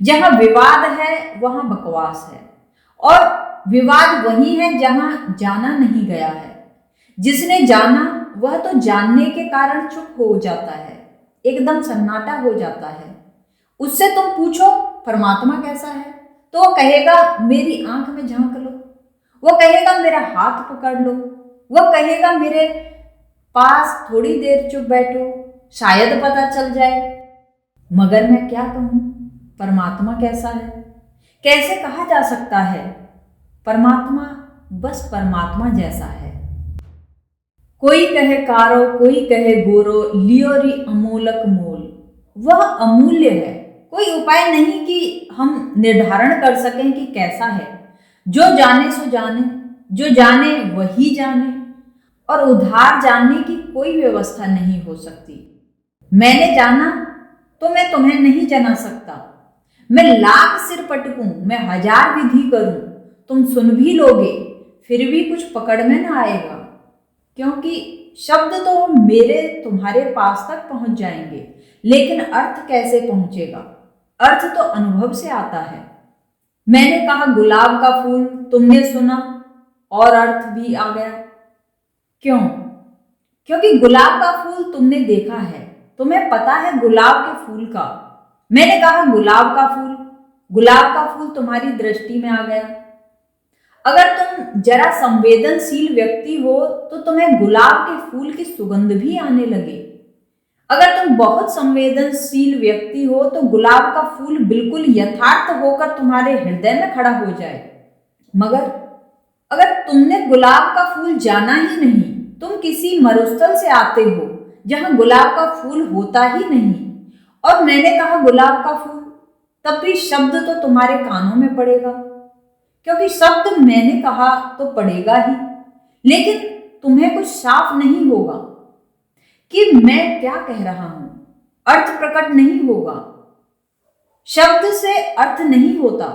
[SPEAKER 1] जहां विवाद है वहां बकवास है और विवाद वही है जहां जाना नहीं गया है। जिसने जाना वह तो जानने के कारण चुप हो जाता है, एकदम सन्नाटा हो जाता है। उससे तुम पूछो परमात्मा कैसा है तो वो कहेगा मेरी आंख में झांक लो, वो कहेगा मेरा हाथ पकड़ लो, वो कहेगा मेरे पास थोड़ी देर चुप बैठो, शायद पता चल जाए। मगर मैं क्या कहूं परमात्मा कैसा है? कैसे कहा जा सकता है? परमात्मा बस परमात्मा जैसा है। कोई कहे कारो कोई कहे गोरो, लियोरी अमोलक मोल। वह अमूल्य है, कोई उपाय नहीं कि हम निर्धारण कर सकें कि कैसा है। जो जाने सो जाने, जो जाने वही जाने, और उधार जानने की कोई व्यवस्था नहीं हो सकती। मैंने जाना तो मैं तुम्हें नहीं जना सकता। मैं लाख सिर पटकूं, मैं हजार विधि करूं, तुम सुन भी लोगे फिर भी कुछ पकड़ में ना आएगा, क्योंकि शब्द तो मेरे तुम्हारे पास तक पहुंच जाएंगे, लेकिन अर्थ कैसे पहुंचेगा? अर्थ तो अनुभव से आता है। मैंने कहा गुलाब का फूल, तुमने सुना और अर्थ भी आ गया। क्यों? क्योंकि गुलाब का फूल तुमने देखा है, तुम्हें पता है गुलाब के फूल का। मैंने कहा गुलाब का फूल, गुलाब का फूल तुम्हारी दृष्टि में आ गया। अगर तुम जरा संवेदनशील व्यक्ति हो तो तुम्हें गुलाब के फूल की सुगंध भी आने लगे। अगर तुम बहुत संवेदनशील व्यक्ति हो तो गुलाब का फूल बिल्कुल यथार्थ होकर तुम्हारे हृदय में खड़ा हो जाए। मगर अगर तुमने गुलाब का फूल जाना ही नहीं, तुम किसी मरुस्थल से आते हो जहां गुलाब का फूल होता ही नहीं, और मैंने कहा गुलाब का फूल, तब भी शब्द तो तुम्हारे कानों में पड़ेगा, क्योंकि शब्द मैंने कहा तो पड़ेगा ही, लेकिन तुम्हें कुछ साफ नहीं होगा कि मैं क्या कह रहा हूं। अर्थ प्रकट नहीं होगा। शब्द से अर्थ नहीं होता।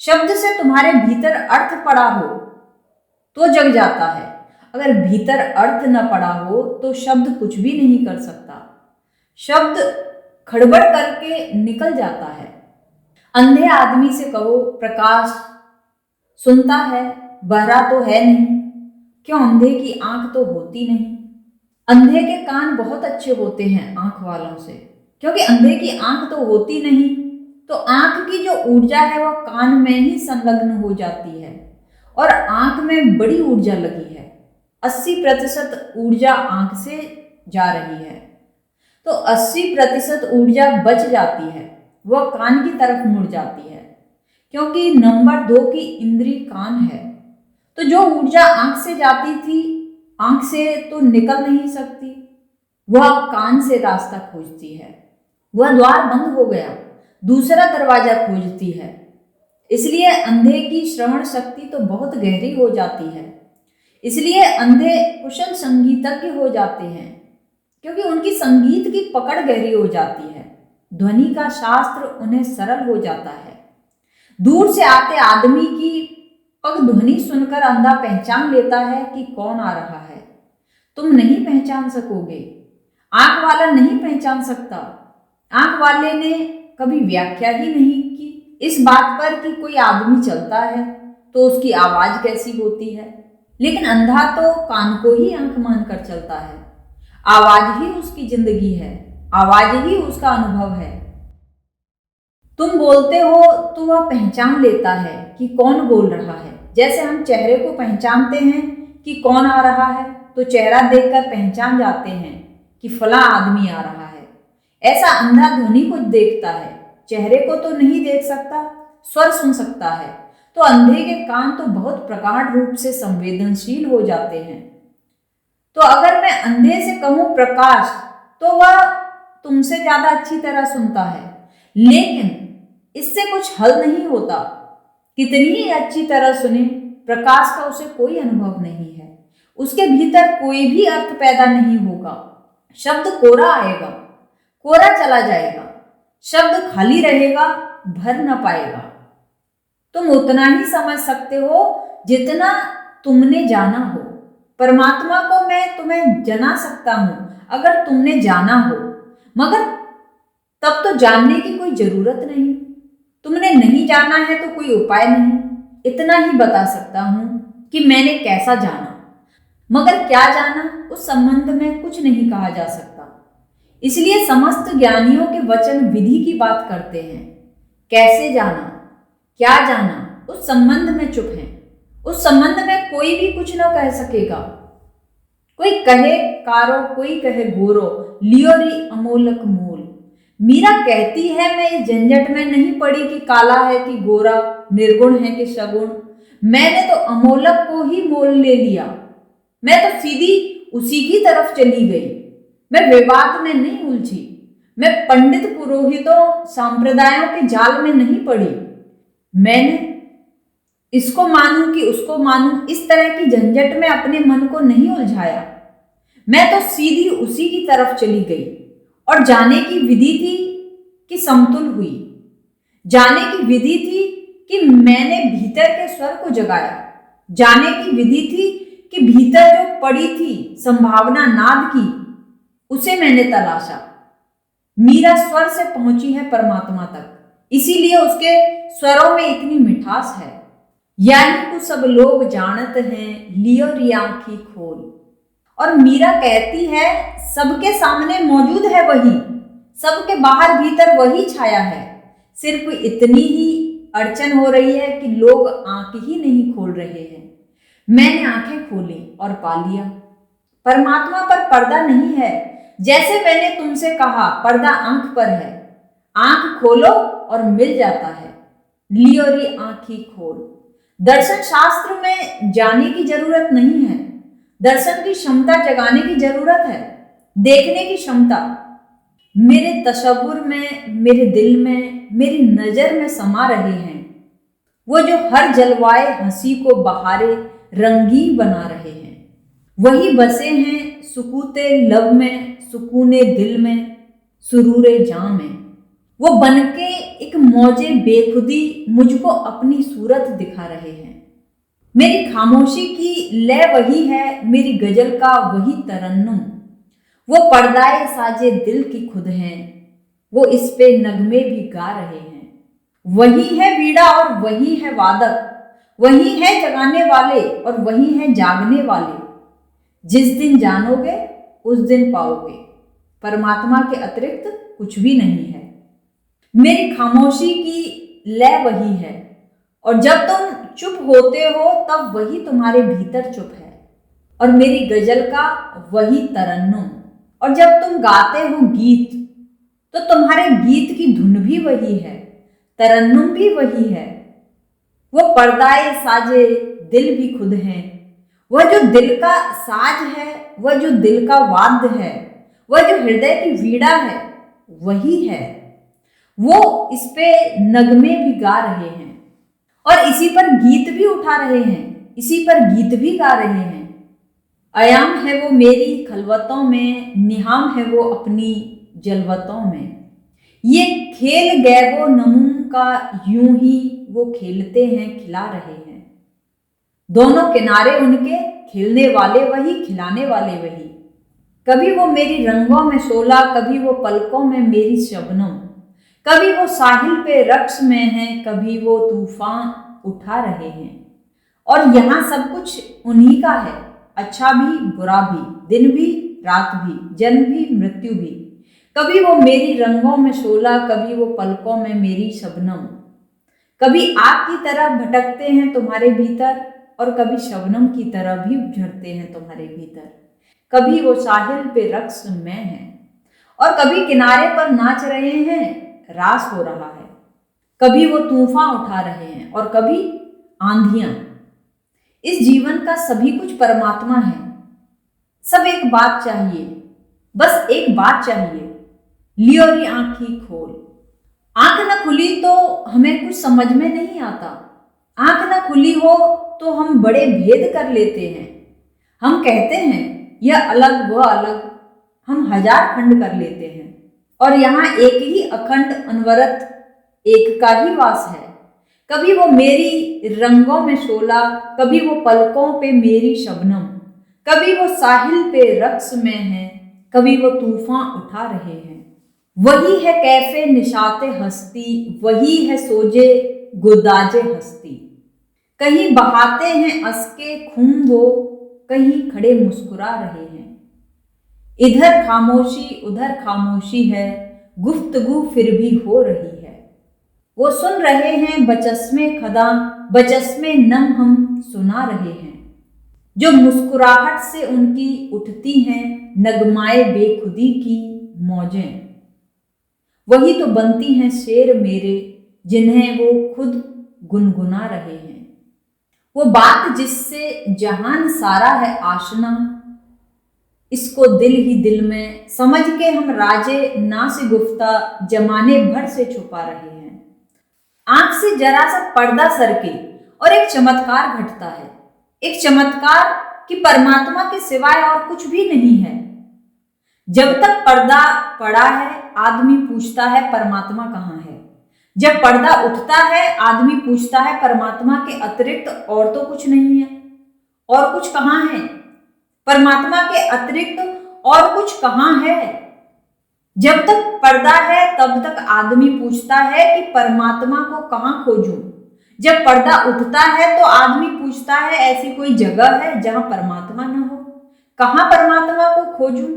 [SPEAKER 1] शब्द से तुम्हारे भीतर अर्थ पड़ा हो तो जग जाता है। अगर भीतर अर्थ न पड़ा हो तो शब्द कुछ भी नहीं कर सकता। शब्द खड़बड़ करके निकल जाता है। अंधे आदमी से कहो प्रकाश, सुनता है बहरा तो है नहीं, क्यों अंधे की आंख तो होती नहीं। अंधे के कान बहुत अच्छे होते हैं आंख वालों से, क्योंकि अंधे की आंख तो होती नहीं, तो आंख की जो ऊर्जा है वह कान में ही संलग्न हो जाती है और आंख में बड़ी ऊर्जा लगी है। 80% ऊर्जा आंख से जा रही है, तो 80% ऊर्जा बच जाती है, वह कान की तरफ मुड़ जाती है, क्योंकि नंबर 2 की इंद्री कान है। तो जो ऊर्जा आंख से जाती थी, आंख से तो निकल नहीं सकती, वह कान से रास्ता खोजती है। वह द्वार बंद हो गया, दूसरा दरवाजा खोजती है। इसलिए अंधे की श्रवण शक्ति तो बहुत गहरी हो जाती है। इसलिए अंधे कुशल संगीतज्ञ हो जाते हैं, क्योंकि उनकी संगीत की पकड़ गहरी हो जाती है। ध्वनि का शास्त्र उन्हें सरल हो जाता है। दूर से आते आदमी की पग ध्वनि सुनकर अंधा पहचान लेता है कि कौन आ रहा है। तुम नहीं पहचान सकोगे, आंख वाला नहीं पहचान सकता। आंख वाले ने कभी व्याख्या ही नहीं की इस बात पर कि कोई आदमी चलता है तो उसकी आवाज कैसी होती है, लेकिन अंधा तो कान को ही आंख मानकर चलता है। आवाज ही उसकी जिंदगी है, आवाज ही उसका अनुभव है। तुम बोलते हो तो वह पहचान लेता है कि कौन बोल रहा है। जैसे हम चेहरे को पहचानते हैं कि कौन आ रहा है, तो चेहरा देखकर पहचान जाते हैं कि फला आदमी आ रहा है। ऐसा अंधा ध्वनि को देखता है, चेहरे को तो नहीं देख सकता, स्वर सुन सकता है। तो अंधे के कान तो बहुत प्रगाढ़ रूप से संवेदनशील हो जाते हैं। तो अगर मैं अंधे से कहूं प्रकाश, तो वह तुमसे ज्यादा अच्छी तरह सुनता है, लेकिन इससे कुछ हल नहीं होता। कितनी ही अच्छी तरह सुने, प्रकाश का उसे कोई अनुभव नहीं है। उसके भीतर कोई भी अर्थ पैदा नहीं होगा। शब्द कोरा आएगा, कोरा चला जाएगा, शब्द खाली रहेगा, भर न पाएगा। तुम उतना ही समझ सकते हो जितना तुमने जाना हो। परमात्मा को मैं तुम्हें जना सकता हूं अगर तुमने जाना हो, मगर तब तो जानने की कोई जरूरत नहीं। तुमने नहीं जाना है तो कोई उपाय नहीं। इतना ही बता सकता हूं कि मैंने कैसा जाना, मगर क्या जाना उस संबंध में कुछ नहीं कहा जा सकता। इसलिए समस्त ज्ञानियों के वचन विधि की बात करते हैं। कैसे जाना, क्या जाना, उस संबंध में चुप हैं। उस संबंध में कोई भी कुछ न कह सकेगा। कोई कहे कारो, कोई कहे गोरो, लियो री अमोलक मोल। मीरा कहती है मैं इस झंझट में नहीं पड़ी कि काला है कि गोरा, निर्गुण है कि सगुण। मैंने तो अमोलक को ही मोल ले लिया। मैं तो सीधी उसी की तरफ चली गई। मैं विवाद में नहीं उलझी। मैं पंडित पुरोहितों सांप्रदायों के जाल में नहीं पड़ी। मैंने इसको मानूं कि उसको मानूं, इस तरह की झंझट में अपने मन को नहीं उलझाया। मैं तो सीधी उसी की तरफ चली गई और जाने की विधि थी कि समतुल हुई। जाने की विधि थी कि मैंने भीतर के स्वर को जगाया। जाने की विधि थी कि भीतर जो पड़ी थी संभावना नाद की, उसे मैंने तलाशा। मीरा स्वर से पहुंची है परमात्मा तक, इसीलिए उसके स्वरों में इतनी मिठास है। यानी कुछ सब लोग जानत हैं, लियो री आँखी खोल। और मीरा कहती है सबके सामने मौजूद है वही, सबके बाहर भीतर वही छाया है। सिर्फ इतनी ही अड़चन हो रही है कि लोग आंख ही नहीं खोल रहे हैं। मैंने आंखें खोली और पा लिया। परमात्मा पर पर्दा नहीं है। जैसे मैंने तुमसे कहा पर्दा आंख पर है। आंख खोलो और मिल जाता है। लियो री आँखी खोल। दर्शन शास्त्र में जाने की जरूरत नहीं है। दर्शन की क्षमता जगाने की जरूरत है, देखने की क्षमता। मेरे तसव्वुर में, मेरे दिल में, मेरी नजर में समा रहे हैं वो जो हर जलवाए हंसी को बहारे रंगीन बना रहे हैं। वही बसे हैं सुकूते लब में, सुकूने दिल में, सुरूरे जां में। वो बनके एक मौजे बेखुदी मुझको अपनी सूरत दिखा रहे हैं। मेरी खामोशी की लय वही है, मेरी गजल का वही तरन्नुम। वो पर्दाए साजे दिल की खुद हैं, वो इस पे नगमे भी गा रहे हैं। वही है वीणा और वही है वादक, वही है जगाने वाले और वही है जागने वाले। जिस दिन जानोगे उस दिन पाओगे, परमात्मा के अतिरिक्त कुछ भी नहीं है। मेरी खामोशी की लय वही है, और जब तुम चुप होते हो तब वही तुम्हारे भीतर चुप है। और मेरी गजल का वही तरन्नुम, और जब तुम गाते हो गीत तो तुम्हारे गीत की धुन भी वही है, तरन्नुम भी वही है। वो पर्दाए साजे दिल भी खुद हैं, वह जो दिल का साज है, वह जो दिल का वाद्य है, वह जो हृदय की वीणा है, वही है। वो इस पे नगमे भी गा रहे हैं और इसी पर गीत भी उठा रहे हैं, इसी पर गीत भी गा रहे हैं। अयाम है वो मेरी खलवतों में, निहाम है वो अपनी जलवतों में। ये खेल गैबो नमूम का यूं ही वो खेलते हैं, खिला रहे हैं। दोनों किनारे उनके, खेलने वाले वही, खिलाने वाले वही। कभी वो मेरी रंगों में शोला, कभी वो पलकों में मेरी शबनम, कभी वो साहिल पे रक्स में है, कभी वो तूफान उठा रहे हैं। और यहाँ सब कुछ उन्हीं का है, अच्छा भी बुरा भी, दिन भी रात भी, जन्म भी मृत्यु भी। कभी वो मेरी रंगों में शोला, कभी वो पलकों में मेरी शबनम। कभी आग की तरह भटकते हैं तुम्हारे भीतर, और कभी शबनम की तरह भी झरते हैं तुम्हारे भीतर। कभी वो साहिल पे रक्स में है, और कभी किनारे पर नाच रहे हैं, रास हो रहा है। कभी वो तूफान उठा रहे हैं और कभी आंधियां। इस जीवन का सभी कुछ परमात्मा है। सब एक बात चाहिए, बस एक बात चाहिए, लियो री आंखी खोल। आंख न खुली तो हमें कुछ समझ में नहीं आता। आंख न खुली हो तो हम बड़े भेद कर लेते हैं। हम कहते हैं यह अलग वह अलग, हम हजार खंड कर लेते हैं। और यहाँ एक ही अखंड अनवरत एक का ही वास है। कभी वो मेरी रंगों में शोला, कभी वो पलकों पे मेरी शबनम, कभी वो साहिल पे रक्स में है, कभी वो तूफान उठा रहे हैं। वही है कैफे निशाते हस्ती, वही है सोजे गुदाजे हस्ती। कहीं बहाते हैं असके खून वो, कहीं खड़े मुस्कुरा रहे हैं। इधर खामोशी उधर खामोशी है, गुफ्तगू फिर भी हो रही है। वो सुन रहे हैं बचस्मे खदा, बचस्मे नम हम सुना रहे हैं। जो मुस्कुराहट से उनकी उठती हैं नगमाए बेखुदी की मौजें, वही तो बनती हैं शेर मेरे, जिन्हें वो खुद गुनगुना रहे हैं। वो बात जिससे जहान सारा है आशना, इसको दिल ही दिल में समझ के हम राजे ना से गुफ्ता जमाने भर से छुपा रहे हैं। आंख से जरा सा पर्दा सरके और एक चमत्कार घटता है, एक चमत्कार कि परमात्मा के सिवाय और कुछ भी नहीं है। जब तक पर्दा पड़ा है आदमी पूछता है परमात्मा कहाँ है। जब पर्दा उठता है आदमी पूछता है परमात्मा के अतिरिक्त और तो कुछ नहीं है। और कुछ कहाँ है? परमात्मा के अतिरिक्त और कुछ कहाँ है? जब तक पर्दा है तब तक आदमी पूछता है कि परमात्मा को कहाँ खोजूं। जब पर्दा उठता है तो आदमी पूछता है ऐसी कोई जगह है जहां परमात्मा न हो? कहाँ परमात्मा को खोजूं,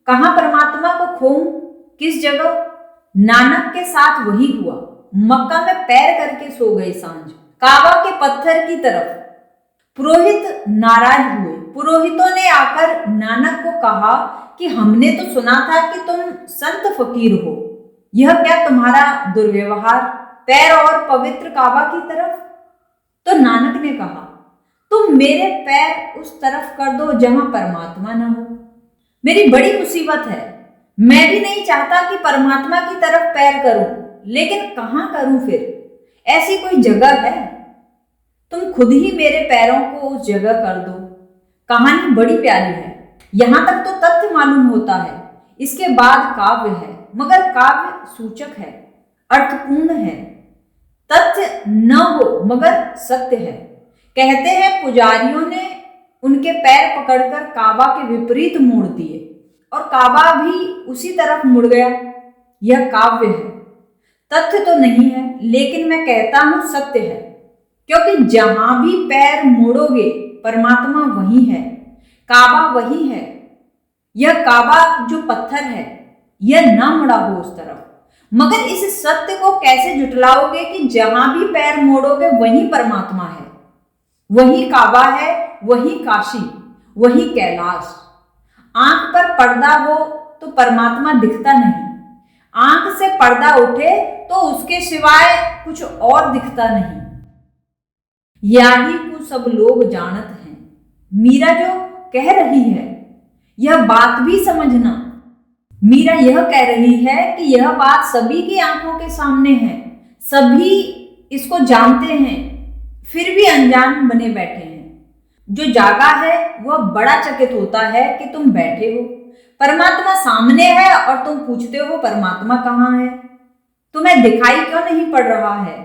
[SPEAKER 1] कहाँ परमात्मा को खोऊं, किस जगह? नानक के साथ वही हुआ। मक्का में पैर करके सो गए सांझ, काबा के पत्थर की तरफ। पुरोहित नाराज हुए। पुरोहितों ने आकर नानक को कहा कि हमने तो सुना था कि तुम संत फकीर हो, यह क्या तुम्हारा दुर्व्यवहार, पैर और पवित्र काबा की तरफ? तो नानक ने कहा तुम मेरे पैर उस तरफ कर दो जहां परमात्मा न हो। मेरी बड़ी मुसीबत है, मैं भी नहीं चाहता कि परमात्मा की तरफ पैर करूं, लेकिन कहां करूं फिर? ऐसी कोई जगह है? तुम खुद ही मेरे पैरों को उस जगह कर दो। कहानी बड़ी प्यारी है। यहां तक तो तथ्य मालूम होता है, इसके बाद काव्य है, मगर काव्य सूचक है, अर्थपूर्ण है। तथ्य न हो मगर सत्य है। कहते हैं पुजारियों ने उनके पैर पकड़कर काबा के विपरीत मोड़ दिए और काबा भी उसी तरफ मुड़ गया। यह काव्य है, तथ्य तो नहीं है, लेकिन मैं कहता हूं सत्य है। क्योंकि जहां भी पैर मोड़ोगे परमात्मा वही है, काबा वही है। यह काबा जो पत्थर है यह ना मुड़ा हो उस तरफ। मगर इस सत्य को कैसे जुटलाओगे कि जहां भी पैर मोड़ोगे वही परमात्मा है, वही काबा है, वही काशी, वही कैलाश। आंख पर पर्दा हो तो परमात्मा दिखता नहीं, आंख से पर्दा उठे तो उसके सिवाय कुछ और दिखता नहीं। याही को सब लोग जानत हैं। मीरा जो कह रही है यह बात भी समझना। मीरा यह कह रही है कि यह बात सभी की आंखों के सामने है, सभी इसको जानते हैं, फिर भी अनजान बने बैठे हैं। जो जागा है वह बड़ा चकित होता है कि तुम बैठे हो, परमात्मा सामने है और तुम पूछते हो परमात्मा कहाँ है। तुम्हें दिखाई क्यों नहीं पड़ रहा है?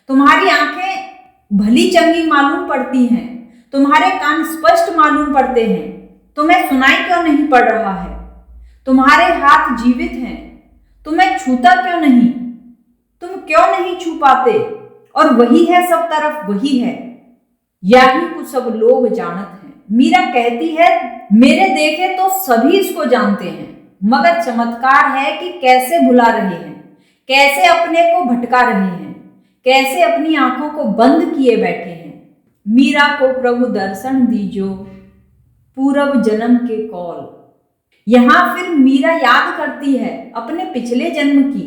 [SPEAKER 1] तुम्हारी आंखें भली चंगी मालूम पड़ती हैं, तुम्हारे कान स्पष्ट मालूम पड़ते हैं, तुम्हें सुनाई क्यों नहीं पड़ रहा है? तुम्हारे हाथ जीवित हैं, तुम्हें छूता क्यों नहीं? तुम क्यों नहीं छू पाते? और वही है सब तरफ, वही है, यही कुछ सब लोग जानत हैं। मीरा कहती है मेरे देखे तो सभी इसको जानते हैं, मगर चमत्कार है कि कैसे भुला रहे हैं, कैसे अपने को भटका रहे हैं, कैसे अपनी आंखों को बंद किए बैठे हैं। मीरा को प्रभु दर्शन दीजो पूर्व जन्म के कौल। यहां फिर मीरा याद करती है अपने पिछले जन्म की,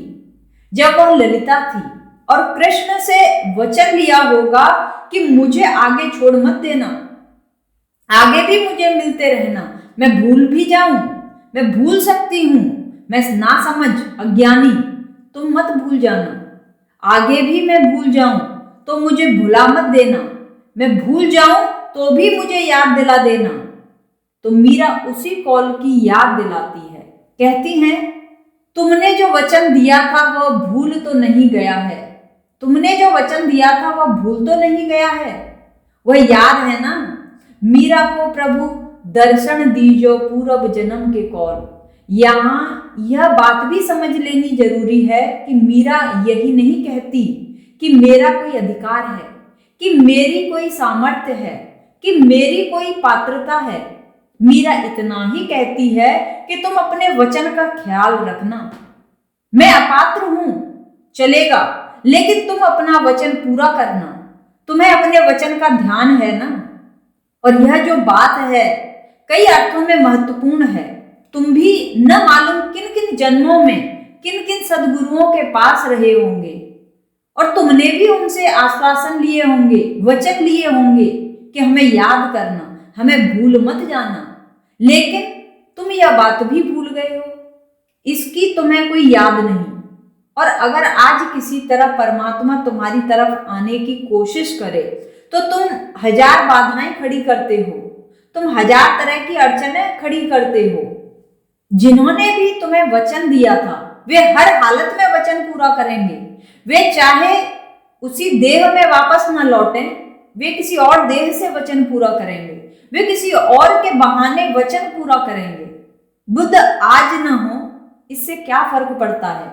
[SPEAKER 1] जब वह ललिता थी और कृष्ण से वचन लिया होगा कि मुझे आगे छोड़ मत देना, आगे भी मुझे मिलते रहना। मैं भूल भी जाऊं, मैं भूल सकती हूं, मैं ना समझ अज्ञानी, तुम मत भूल जाना। आगे भी मैं भूल जाऊं तो मुझे भुला मत देना, मैं भूल जाऊं तो भी मुझे याद दिला देना। तो मीरा उसी कौल की याद दिलाती है, कहती है तुमने जो वचन दिया था वह भूल तो नहीं गया है, तुमने जो वचन दिया था वह भूल तो नहीं गया है, वह याद है ना। मीरा को प्रभु दर्शन दीजो पूर्व जन्म के कौल। यहां यह बात भी समझ लेनी जरूरी है कि मीरा यही नहीं कहती कि मेरा कोई अधिकार है, कि मेरी कोई सामर्थ्य है, कि मेरी कोई पात्रता है। मीरा इतना ही कहती है कि तुम अपने वचन का ख्याल रखना। मैं अपात्र हूं चलेगा, लेकिन तुम अपना वचन पूरा करना, तुम्हें अपने वचन का ध्यान है ना। और यह जो बात है कई अर्थों में महत्वपूर्ण है। तुम भी न मालूम किन किन जन्मों में किन किन सदगुरुओं के पास रहे होंगे और तुमने भी उनसे आश्वासन लिए होंगे, वचन लिए होंगे कि हमें याद करना, हमें भूल मत जाना, लेकिन तुम यह बात भी भूल गए हो, इसकी तुम्हें कोई याद नहीं। और अगर आज किसी तरह परमात्मा तुम्हारी तरफ आने की कोशिश करे तो तुम हजार बाधाएं खड़ी करते हो, तुम हजार तरह की अड़चनें खड़ी करते हो। जिन्होंने भी तुम्हें वचन दिया था वे हर हालत में वचन पूरा करेंगे। वे चाहे उसी देह में वापस न लौटें, वे किसी और देह से वचन पूरा करेंगे, वे किसी और के बहाने वचन पूरा करेंगे। बुद्ध आज न हो इससे क्या फर्क पड़ता है,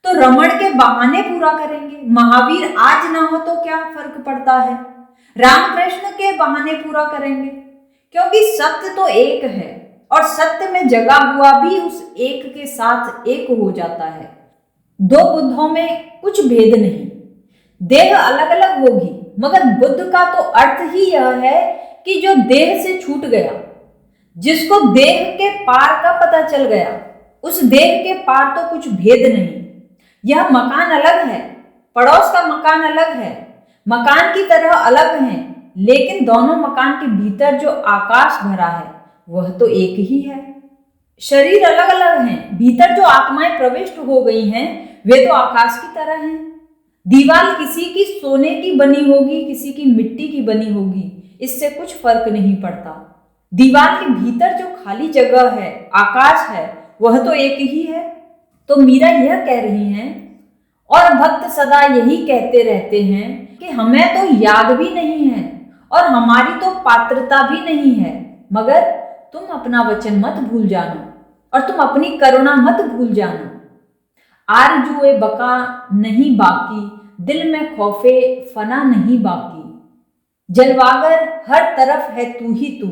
[SPEAKER 1] तो रमण के बहाने पूरा करेंगे। महावीर आज ना हो तो क्या फर्क पड़ता है, रामकृष्ण के बहाने पूरा करेंगे, क्योंकि सत्य तो एक है और सत्य में जगा हुआ भी उस एक के साथ एक हो जाता है। दो बुद्धों में कुछ भेद नहीं, देह अलग अलग होगी, मगर बुद्ध का तो अर्थ ही यह है कि जो देह से छूट गया, जिसको देह के पार का पता चल गया, उस देह के पार तो कुछ भेद नहीं। यह मकान अलग है, पड़ोस का मकान अलग है, मकान की तरह अलग हैं, लेकिन दोनों मकान के भीतर जो आकाश भरा है वह तो एक ही है। शरीर अलग अलग हैं, भीतर जो आत्माएं प्रविष्ट हो गई हैं वे तो आकाश की तरह हैं। दीवार किसी की सोने की बनी होगी, किसी की मिट्टी की बनी होगी, इससे कुछ फर्क नहीं पड़ता। दीवार के भीतर जो खाली जगह है, आकाश है, वह तो एक ही है। तो मीरा यह कह रही हैं और भक्त सदा यही कहते रहते हैं कि हमें तो याद भी नहीं है और हमारी तो पात्रता भी नहीं है, मगर तुम अपना वचन मत भूल जाना और तुम अपनी करुणा मत भूल जाना। आरजुए बका नहीं बाकी दिल में खौफे फना नहीं बाकी। जलवागर हर तरफ है तू ही तू,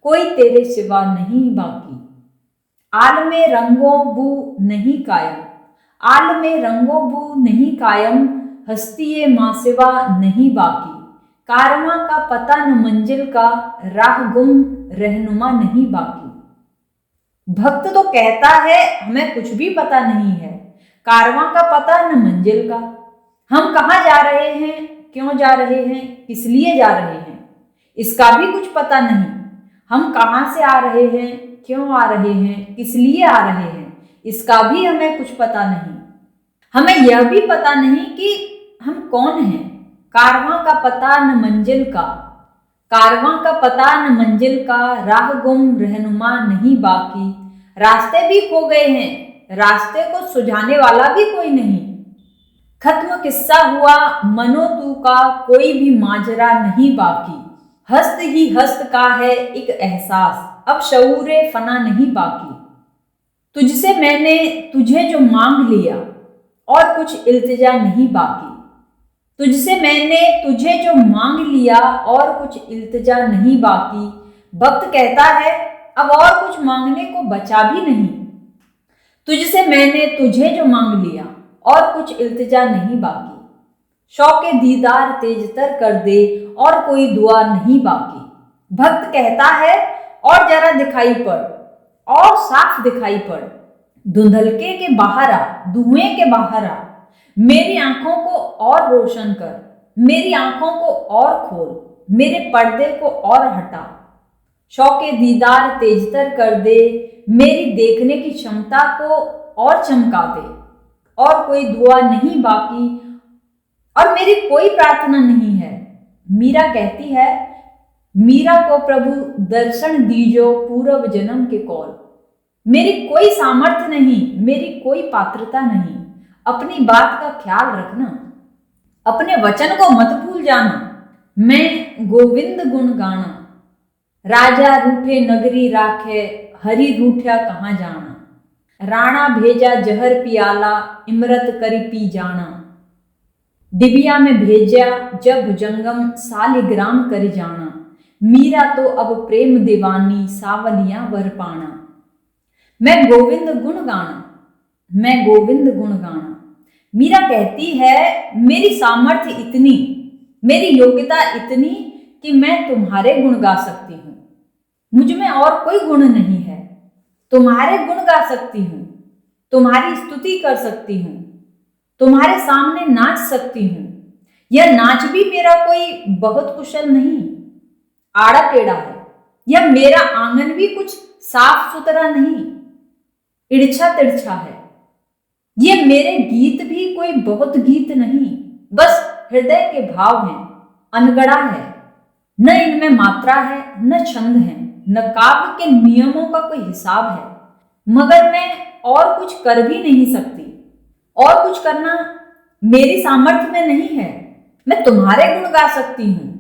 [SPEAKER 1] कोई तेरे सिवा नहीं बाकी। आल में रंगों बू नहीं कायम, आल में रंगों बू नहीं कायम, हस्तिये माँ सिवा नहीं बाकी। कारवां का पता न मंजिल का, राह गुम रहनुमा नहीं बाकी। भक्त तो कहता है हमें कुछ भी पता नहीं है, कारवां का पता न मंजिल का। हम कहाँ जा रहे हैं, क्यों जा रहे हैं, किस लिए जा रहे हैं, इसका भी कुछ पता नहीं। हम कहाँ से आ रहे हैं, क्यों आ रहे हैं, किस लिए आ रहे हैं, इसका भी हमें कुछ पता नहीं। हमें यह भी पता नहीं कि हम कौन हैं। कारवां का पता न मंजिल का, कारवां का पता न मंजिल का, राह गुम रहनुमा नहीं बाकी। रास्ते भी खो गए हैं, रास्ते को सुझाने वाला भी कोई नहीं। खत्म किस्सा हुआ मनो तू का, कोई भी माजरा नहीं बाकी। हस्त ही हस्त का है एक एहसास, अब शऊरे फना नहीं बाकी। तुझसे मैंने तुझे जो मांग लिया, और कुछ इल्तिजा नहीं बाकी। तुझसे मैंने तुझे जो मांग लिया, और कुछ इल्तिजा नहीं बाकी। भक्त कहता है अब और कुछ मांगने को बचा भी नहीं। तुझसे मैंने तुझे जो मांग लिया, और कुछ इल्तिजा नहीं बाकी। शौके दीदार तेजतर कर दे, और कोई दुआ नहीं बाकी। भक्त कहता है और जरा दिखाई पड़, और साफ दिखाई पड़। धुंधलके के बाहर आ, धुएं के बाहर आ। मेरी आंखों को और रोशन कर, मेरी आंखों को और खोल, मेरे पर्दे को और हटा। शौके दीदार तेजतर कर दे, मेरी देखने की क्षमता को और चमका दे। और कोई दुआ नहीं बाकी, और मेरी कोई प्रार्थना नहीं है। मीरा कहती है, मीरा को प्रभु दर्शन दीजो पूर्व जन्म के कौल। मेरी कोई सामर्थ्य नहीं, मेरी कोई पात्रता नहीं। अपनी बात का ख्याल रखना, अपने वचन को मत भूल जाना। मैं गोविंद गुण गाना, राजा रूठे नगरी राखे, हरि रूठया कहाँ जाना। राणा भेजा जहर पियाला, इमरत करी पी जाना। डिबिया में भेजा जब भुजंगम, सालिग्राम कर जाना। मीरा तो अब प्रेम दीवानी, सावलियां वर पाना। मैं गोविंद गुण गाना, मैं गोविंद गुण गाना। मीरा कहती है मेरी सामर्थ्य इतनी, मेरी योग्यता इतनी कि मैं तुम्हारे गुण गा सकती हूँ। मुझ में और कोई गुण नहीं है, तुम्हारे गुण गा सकती हूँ, तुम्हारी स्तुति कर सकती हूँ, तुम्हारे सामने नाच सकती हूँ। यह नाच भी मेरा कोई बहुत कुशल नहीं, आड़ा टेढ़ा है। यह मेरा आंगन भी कुछ साफ सुथरा नहीं, इड़छा तिरछा है। ये मेरे गीत भी कोई बहुत गीत नहीं, बस हृदय के भाव हैं, अनगढ़ा है। न इनमें मात्रा है, न छंद है, न काव्य के नियमों का कोई हिसाब है। मगर मैं और कुछ कर भी नहीं सकती, और कुछ करना मेरी सामर्थ्य में नहीं है। मैं तुम्हारे गुण गा सकती हूँ,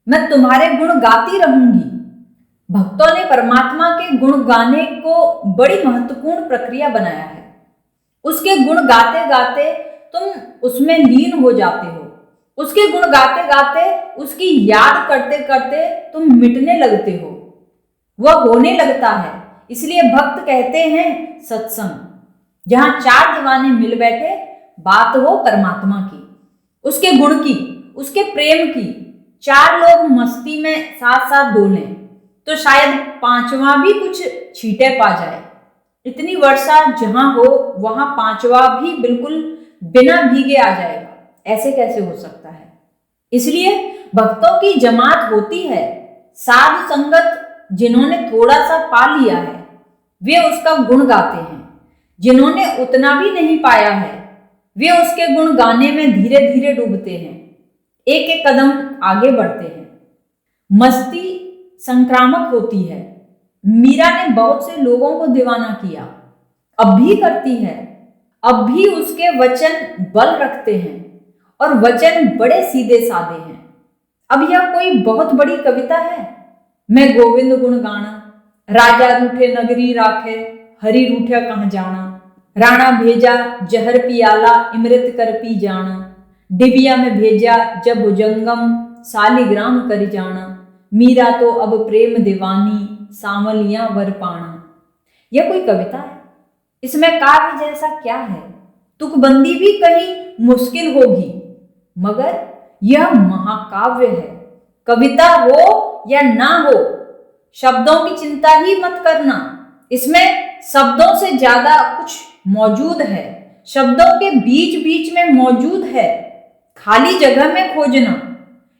[SPEAKER 1] मैं तुम्हारे गुण गाती रहूंगी। भक्तों ने परमात्मा के गुण गाने को बड़ी महत्वपूर्ण प्रक्रिया बनाया है। उसके गुण गाते गाते तुम उसमें लीन हो जाते हो। उसके गुण गाते गाते, उसकी याद करते करते तुम मिटने लगते हो, वह होने लगता है। इसलिए भक्त कहते हैं सत्संग, जहां चार दीवाने मिल बैठे, बात हो परमात्मा की, उसके गुण की, उसके प्रेम की। चार लोग मस्ती में साथ साथ डोलें तो शायद पांचवा भी कुछ छींटे पा जाए। इतनी वर्षा जहां हो वहां पांचवा भी बिल्कुल बिना भीगे आ जाएगा। ऐसे कैसे हो सकता है? इसलिए भक्तों की जमात होती है, साधु संगत। जिन्होंने थोड़ा सा पा लिया है वे उसका गुण गाते हैं, जिन्होंने उतना भी नहीं पाया है वे उसके गुण गाने में धीरे धीरे डूबते हैं, एक एक कदम आगे बढ़ते हैं। मस्ती संक्रामक होती है। मीरा ने बहुत से लोगों को दीवाना किया, अब भी करती है। अब भी उसके वचन बल रखते हैं, और वचन बड़े सीधे साधे हैं। अब यह कोई बहुत बड़ी कविता है। मैं गोविंद गुण गाना, राजा रूठे नगरी राखे, हरि रूठया कहाँ जाना। राणा भेजा जहर पियाला, इमृत कर पी जाना। डिबिया में भेजा जब भुजंगम सालिग्राम कर जाना, मीरा तो अब प्रेम दीवानी सांवलियां वर पाना। यह कोई कविता है, इसमें काव्य जैसा क्या है? तुकबंदी भी कहीं मुश्किल होगी, मगर यह महाकाव्य है। कविता हो या ना हो, शब्दों की चिंता ही मत करना। इसमें शब्दों से ज्यादा कुछ मौजूद है, शब्दों के बीच बीच में मौजूद है। खाली जगह में खोजना,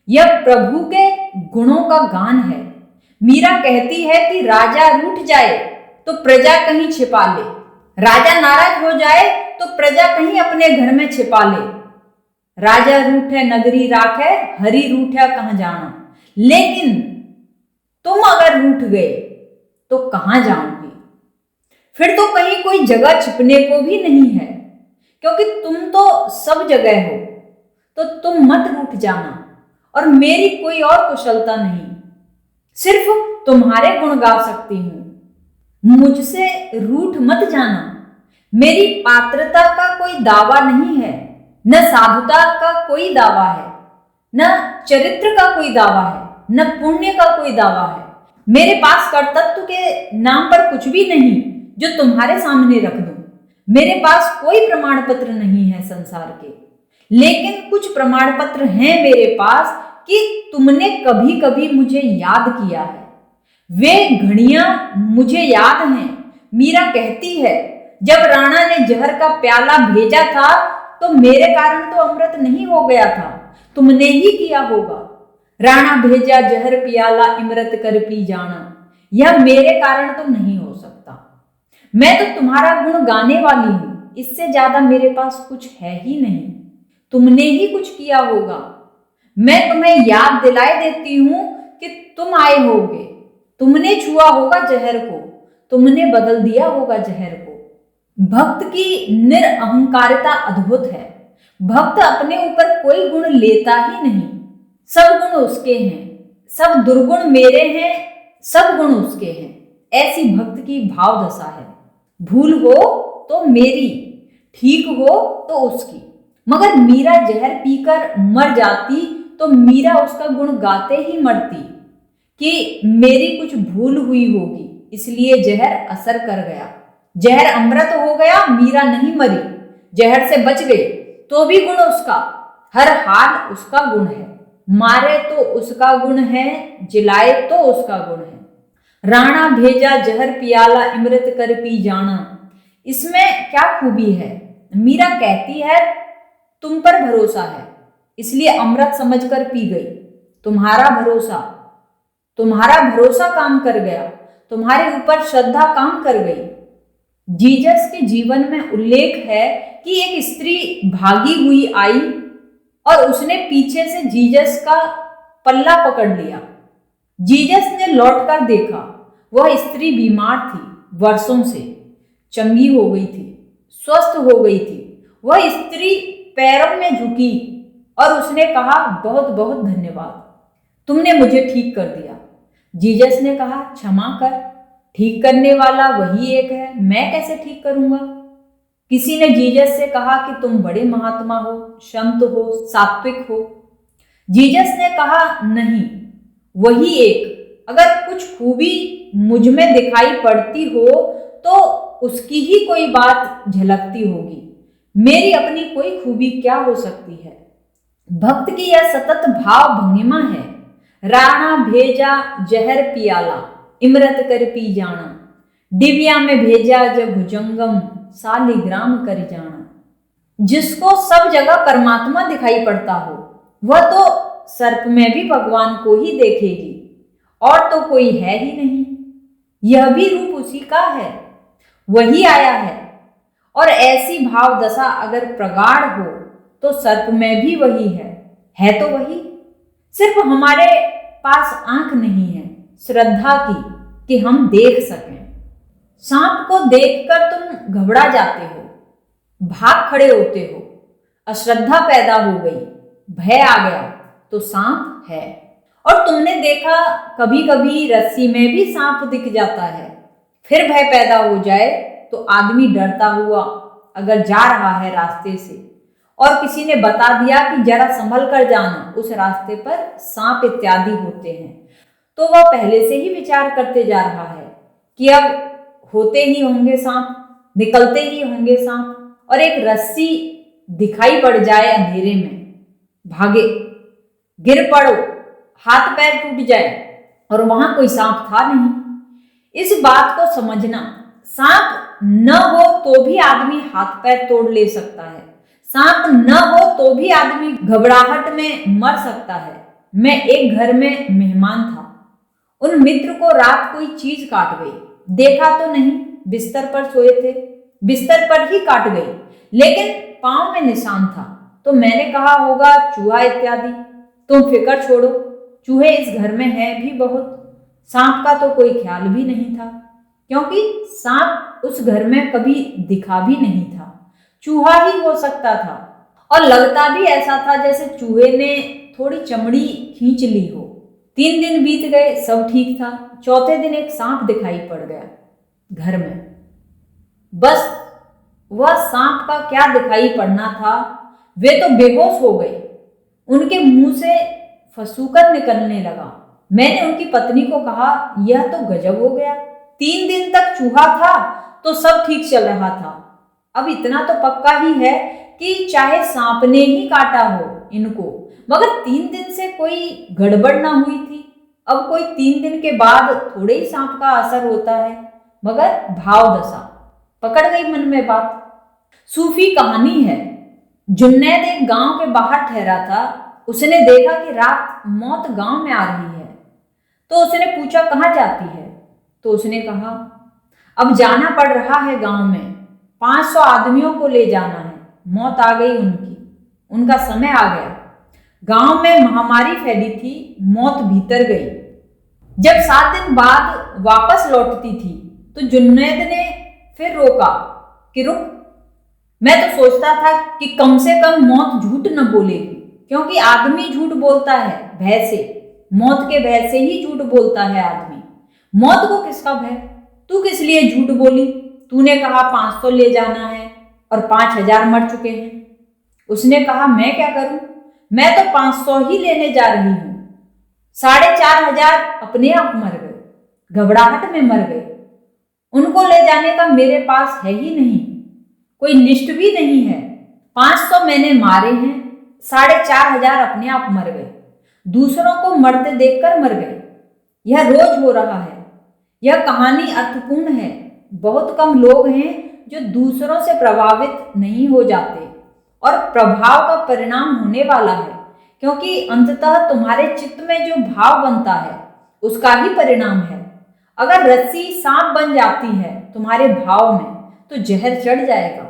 [SPEAKER 1] यह प्रभु के गुणों का गान है। मीरा कहती है कि राजा रूठ जाए तो प्रजा कहीं छिपा ले, राजा नाराज हो जाए तो प्रजा कहीं अपने घर में छिपा ले। राजा रूठे नगरी राखे, हरि रूठा कहां जाना। लेकिन तुम अगर रूठ गए तो कहां जाओगे? फिर तो कहीं कोई जगह छिपने को भी नहीं है, क्योंकि तुम तो सब जगह हो। तो तुम मत रूठ जाना, और मेरी कोई और कुशलता नहीं, सिर्फ तुम्हारे गुण गा सकती हूं। मुझसे रूठ मत जाना। मेरी पात्रता का कोई दावा नहीं है, न साधुता का कोई दावा है, न चरित्र का कोई दावा है, न पुण्य का कोई दावा है। मेरे पास कर्तृत्व के नाम पर कुछ भी नहीं जो तुम्हारे सामने रख दूं। मेरे पास कोई प्रमाण पत्र नहीं है संसार के, लेकिन कुछ प्रमाण पत्र हैं मेरे पास कि तुमने कभी कभी मुझे याद किया है। वे घड़ियां मुझे याद हैं। मीरा कहती है, जब राणा ने जहर का प्याला भेजा था तो मेरे कारण तो अमृत नहीं हो गया था, तुमने ही किया होगा। राणा भेजा जहर पियाला इमृत कर पी जाना, यह मेरे कारण तो नहीं हो सकता। मैं तो तुम्हारा गुण गाने वाली हूं, इससे ज्यादा मेरे पास कुछ है ही नहीं। तुमने ही कुछ किया होगा। मैं तुम्हें याद दिलाए देती हूं कि तुम आए होगे, तुमने छुआ होगा जहर को, तुमने बदल दिया होगा जहर को। भक्त की निरअहंकारिता अद्भुत है। भक्त अपने ऊपर कोई गुण लेता ही नहीं, सब गुण उसके हैं, सब दुर्गुण मेरे हैं, सब गुण उसके हैं। ऐसी भक्त की भाव दशा है। भूल हो तो मेरी, ठीक हो तो उसकी। मगर मीरा जहर पीकर मर जाती तो मीरा उसका गुण गाते ही मरती कि मेरी कुछ भूल हुई होगी, इसलिए जहर असर कर गया। जहर अमृत हो गया, मीरा नहीं मरी, जहर से बच गई, तो भी गुण उसका, हर हाल उसका गुण है। मारे तो उसका गुण है, जिलाए तो उसका गुण है। राणा भेजा जहर पियाला इमृत कर पी जाना, इसमें क्या खूबी है? मीरा कहती है, तुम पर भरोसा है इसलिए अमृत समझकर पी गई। तुम्हारा भरोसा काम कर गया, तुम्हारे ऊपर श्रद्धा काम कर गई। जीसस के जीवन में उल्लेख है कि एक स्त्री भागी हुई आई और उसने पीछे से जीसस का पल्ला पकड़ लिया। जीसस ने लौटकर देखा, वह स्त्री बीमार थी, वर्षों से चंगी हो गई थी, स्वस्थ हो गई थी। वह स्त्री पैरों में झुकी और उसने कहा, बहुत बहुत धन्यवाद, तुमने मुझे ठीक कर दिया। जीसस ने कहा, क्षमा कर, ठीक करने वाला वही एक है, मैं कैसे ठीक करूंगा? किसी ने जीसस से कहा कि तुम बड़े महात्मा हो, संत हो, सात्विक हो। जीसस ने कहा, नहीं, वही एक। अगर कुछ खूबी मुझ में दिखाई पड़ती हो तो उसकी ही कोई बात झलकती होगी, मेरी अपनी कोई खूबी क्या हो सकती है? भक्त की यह सतत भाव भंगिमा है। राणा भेजा जहर पियाला इमृत कर पी जाना, डिबिया में भेजा जब भुजंगम सालिग्राम कर जाना। जिसको सब जगह परमात्मा दिखाई पड़ता हो, वह तो सर्प में भी भगवान को ही देखेगी, और तो कोई है ही नहीं। यह भी रूप उसी का है, वही आया है। और ऐसी भाव दशा अगर प्रगाढ़ हो तो सर्प में भी वही है तो वही। सिर्फ हमारे पास आंख नहीं है श्रद्धा की कि हम देख सकें। सांप को देखकर तुम घबरा जाते हो, भाग खड़े होते हो, अश्रद्धा पैदा हो गई, भय आ गया तो सांप है। और तुमने देखा कभी कभी रस्सी में भी सांप दिख जाता है, फिर भय पैदा हो जाए तो आदमी डरता हुआ अगर जा रहा है रास्ते से और किसी ने बता दिया कि जरा संभल कर जाना, उस रास्ते पर सांप इत्यादि होते हैं, तो वह पहले से ही विचार करते जा रहा है कि अब होते ही होंगे सांप, निकलते ही होंगे सांप, और एक रस्सी दिखाई पड़ जाए अंधेरे में, भागे, गिर पड़ो, हाथ पैर टूट जाए, और वहां कोई सांप था नहीं। इस बात को समझना, सांप न हो तो भी आदमी हाथ पैर तोड़ ले सकता है, सांप न हो तो भी आदमी घबराहट में मर सकता है। मैं एक घर में मेहमान था, उन मित्र को रात कोई चीज काट गई, देखा तो नहीं, बिस्तर पर सोए थे, बिस्तर पर ही काट गई, लेकिन पांव में निशान था, तो मैंने कहा होगा चूहा इत्यादि। तुम फिक्र छोड़ो, चूहे इस घर में हैं भी बहुत, सांप का तो कोई ख्याल भी नहीं था, क्योंकि सांप उस घर में कभी दिखा भी नहीं था, चूहा ही हो सकता था, और लगता भी ऐसा था जैसे चूहे ने थोड़ी चमड़ी खींच ली हो। 3 दिन बीत गए, सब ठीक था। चौथे दिन एक सांप दिखाई पड़ गया घर में। बस वह सांप का क्या दिखाई पड़ना था, वे तो बेहोश हो गए, उनके मुंह से फसूकर निकलने लगा। मैंने उनकी पत्नी को कहा, यह तो गजब हो गया, 3 दिन तक चूहा था तो सब ठीक चल रहा था, अब इतना तो पक्का ही है कि चाहे सांप ने ही काटा हो इनको, मगर 3 दिन से कोई गड़बड़ ना हुई थी। अब कोई 3 दिन के बाद थोड़े ही सांप का असर होता है, मगर भाव दशा पकड़ गई मन में बात। सूफी कहानी है। जुन्नैद एक गांव के बाहर ठहरा था। उसने देखा कि रात मौत गांव में आ रही है, तो उसने पूछा कहाँ जाती है, तो उसने कहा अब जाना पड़ रहा है गांव में, 500 आदमियों को ले जाना है, मौत आ गई उनकी, उनका समय आ गया। गांव में महामारी फैली थी, मौत भीतर गई। जब 7 दिन बाद वापस लौटती थी तो जुन्नैद ने फिर रोका कि रुक, मैं तो सोचता था कि कम से कम मौत झूठ न बोलेगी, क्योंकि आदमी झूठ बोलता है भय से, मौत के भय से ही झूठ बोलता है आदमी। मौत को किसका भय? तू किस लिए झूठ बोली? तूने कहा 500 ले जाना है और 5000 मर चुके हैं। उसने कहा मैं क्या करूं, मैं तो 500 ही लेने जा रही हूं, 4500 अपने आप मर गए, घबराहट में मर गए। उनको ले जाने का मेरे पास है ही नहीं, कोई लिस्ट भी नहीं है। 500 मैंने मारे हैं, 4500 अपने आप मर गए, दूसरों को मरते देखकर मर गए। यह रोज हो रहा है। यह कहानी अर्थपूर्ण है। बहुत कम लोग हैं जो दूसरों से प्रभावित नहीं हो जाते, और प्रभाव का परिणाम होने वाला है, क्योंकि अंततः तुम्हारे चित्त में जो भाव बनता है उसका ही परिणाम है। अगर रस्सी सांप बन जाती है तुम्हारे भाव में तो जहर चढ़ जाएगा,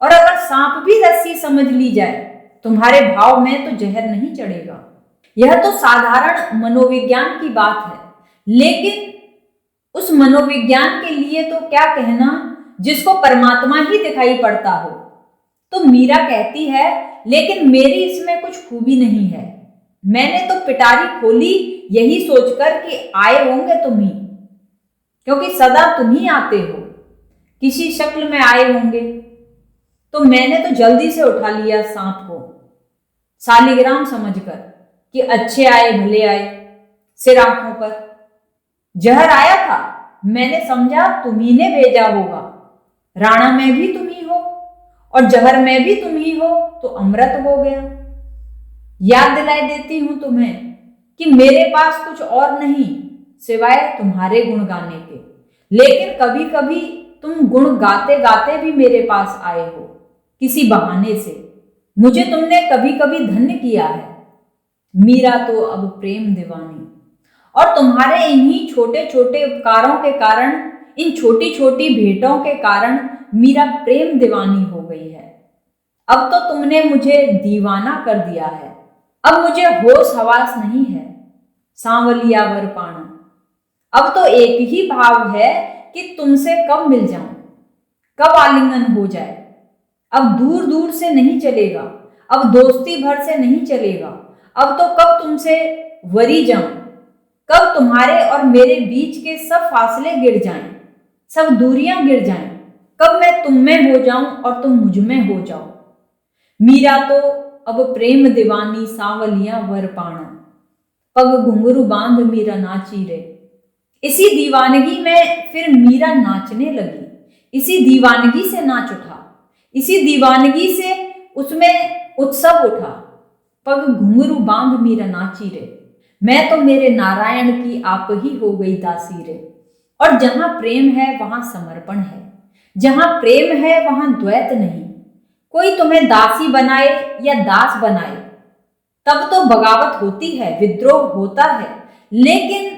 [SPEAKER 1] और अगर सांप भी रस्सी समझ ली जाए तुम्हारे भाव में तो जहर नहीं चढ़ेगा। यह तो साधारण मनोविज्ञान की बात है, लेकिन उस मनोविज्ञान के लिए तो क्या कहना जिसको परमात्मा ही दिखाई पड़ता हो। तो मीरा कहती है, लेकिन मेरी इसमें कुछ खूबी नहीं है, मैंने तो पिटारी खोली यही सोचकर कि आए होंगे तुम ही, क्योंकि सदा तुम ही आते हो, किसी शक्ल में आए होंगे, तो मैंने तो जल्दी से उठा लिया सांप को, सालिग्राम समझकर कि अच्छे आए भले आए। सिर आंखों पर जहर आया था, मैंने समझा तुम्ही ने भेजा होगा, राणा में भी तुम ही हो और जहर में भी तुम ही हो, तो अमृत हो गया। याद दिलाई देती हूं तुम्हें कि मेरे पास कुछ और नहीं सिवाय तुम्हारे गुण गाने के, लेकिन कभी कभी तुम गुण गाते गाते भी मेरे पास आए हो किसी बहाने से। मुझे तुमने कभी कभी धन्य किया है। मीरा तो अब प्रेम दीवानी, और तुम्हारे इन्हीं छोटे छोटे उपकारों के कारण, इन छोटी छोटी भेंटों के कारण मीरा प्रेम दीवानी हो गई है। अब तो तुमने मुझे दीवाना कर दिया है, अब मुझे होश हवास नहीं है, सांवलिया वर पाना। अब तो एक ही भाव है कि तुमसे कब मिल जाऊं, कब आलिंगन हो जाए। अब दूर दूर से नहीं चलेगा, अब दोस्ती भर से नहीं चलेगा, अब तो कब तुमसे वरी जाऊं, कब तुम्हारे और मेरे बीच के सब फासले गिर जाएं, सब दूरियां गिर जाएं, कब मैं तुम में हो जाऊं और तुम मुझ में हो जाओ। मीरा तो अब प्रेम दीवानी सावलियां वर पाना, पग घुंघरू बांध मीरा नाची रे। इसी दीवानगी में फिर मीरा नाचने लगी, इसी दीवानगी से नाच उठा, इसी दीवानगी से उसमें उत्सव उठा। पग घुंघरू बांध मीरा नाची रे, मैं तो मेरे नारायण की आप ही हो गई दासी रे। और जहां प्रेम है वहां समर्पण है, जहां प्रेम है वहां द्वैत नहीं। कोई तुम्हें दासी बनाए या दास बनाए तब तो बगावत होती है, विद्रोह होता है, लेकिन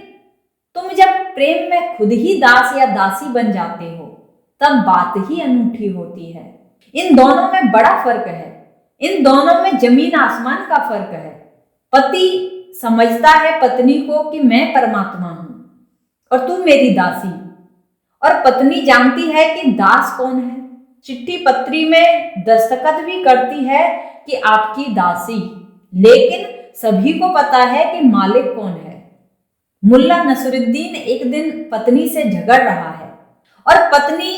[SPEAKER 1] तुम जब प्रेम में खुद ही दास या दासी बन जाते हो तब बात ही अनूठी होती है। इन दोनों में बड़ा फर्क है, इन दोनों में जमीन आसमान का फर्क है। पति समझता है पत्नी को कि मैं परमात्मा हूं और तू मेरी दासी, और पत्नी जानती है कि दास कौन है। चिट्ठी पत्री में दस्तखत भी करती है कि आपकी दासी, लेकिन सभी को पता है कि मालिक कौन है। मुल्ला नसरुद्दीन एक दिन पत्नी से झगड़ रहा है और पत्नी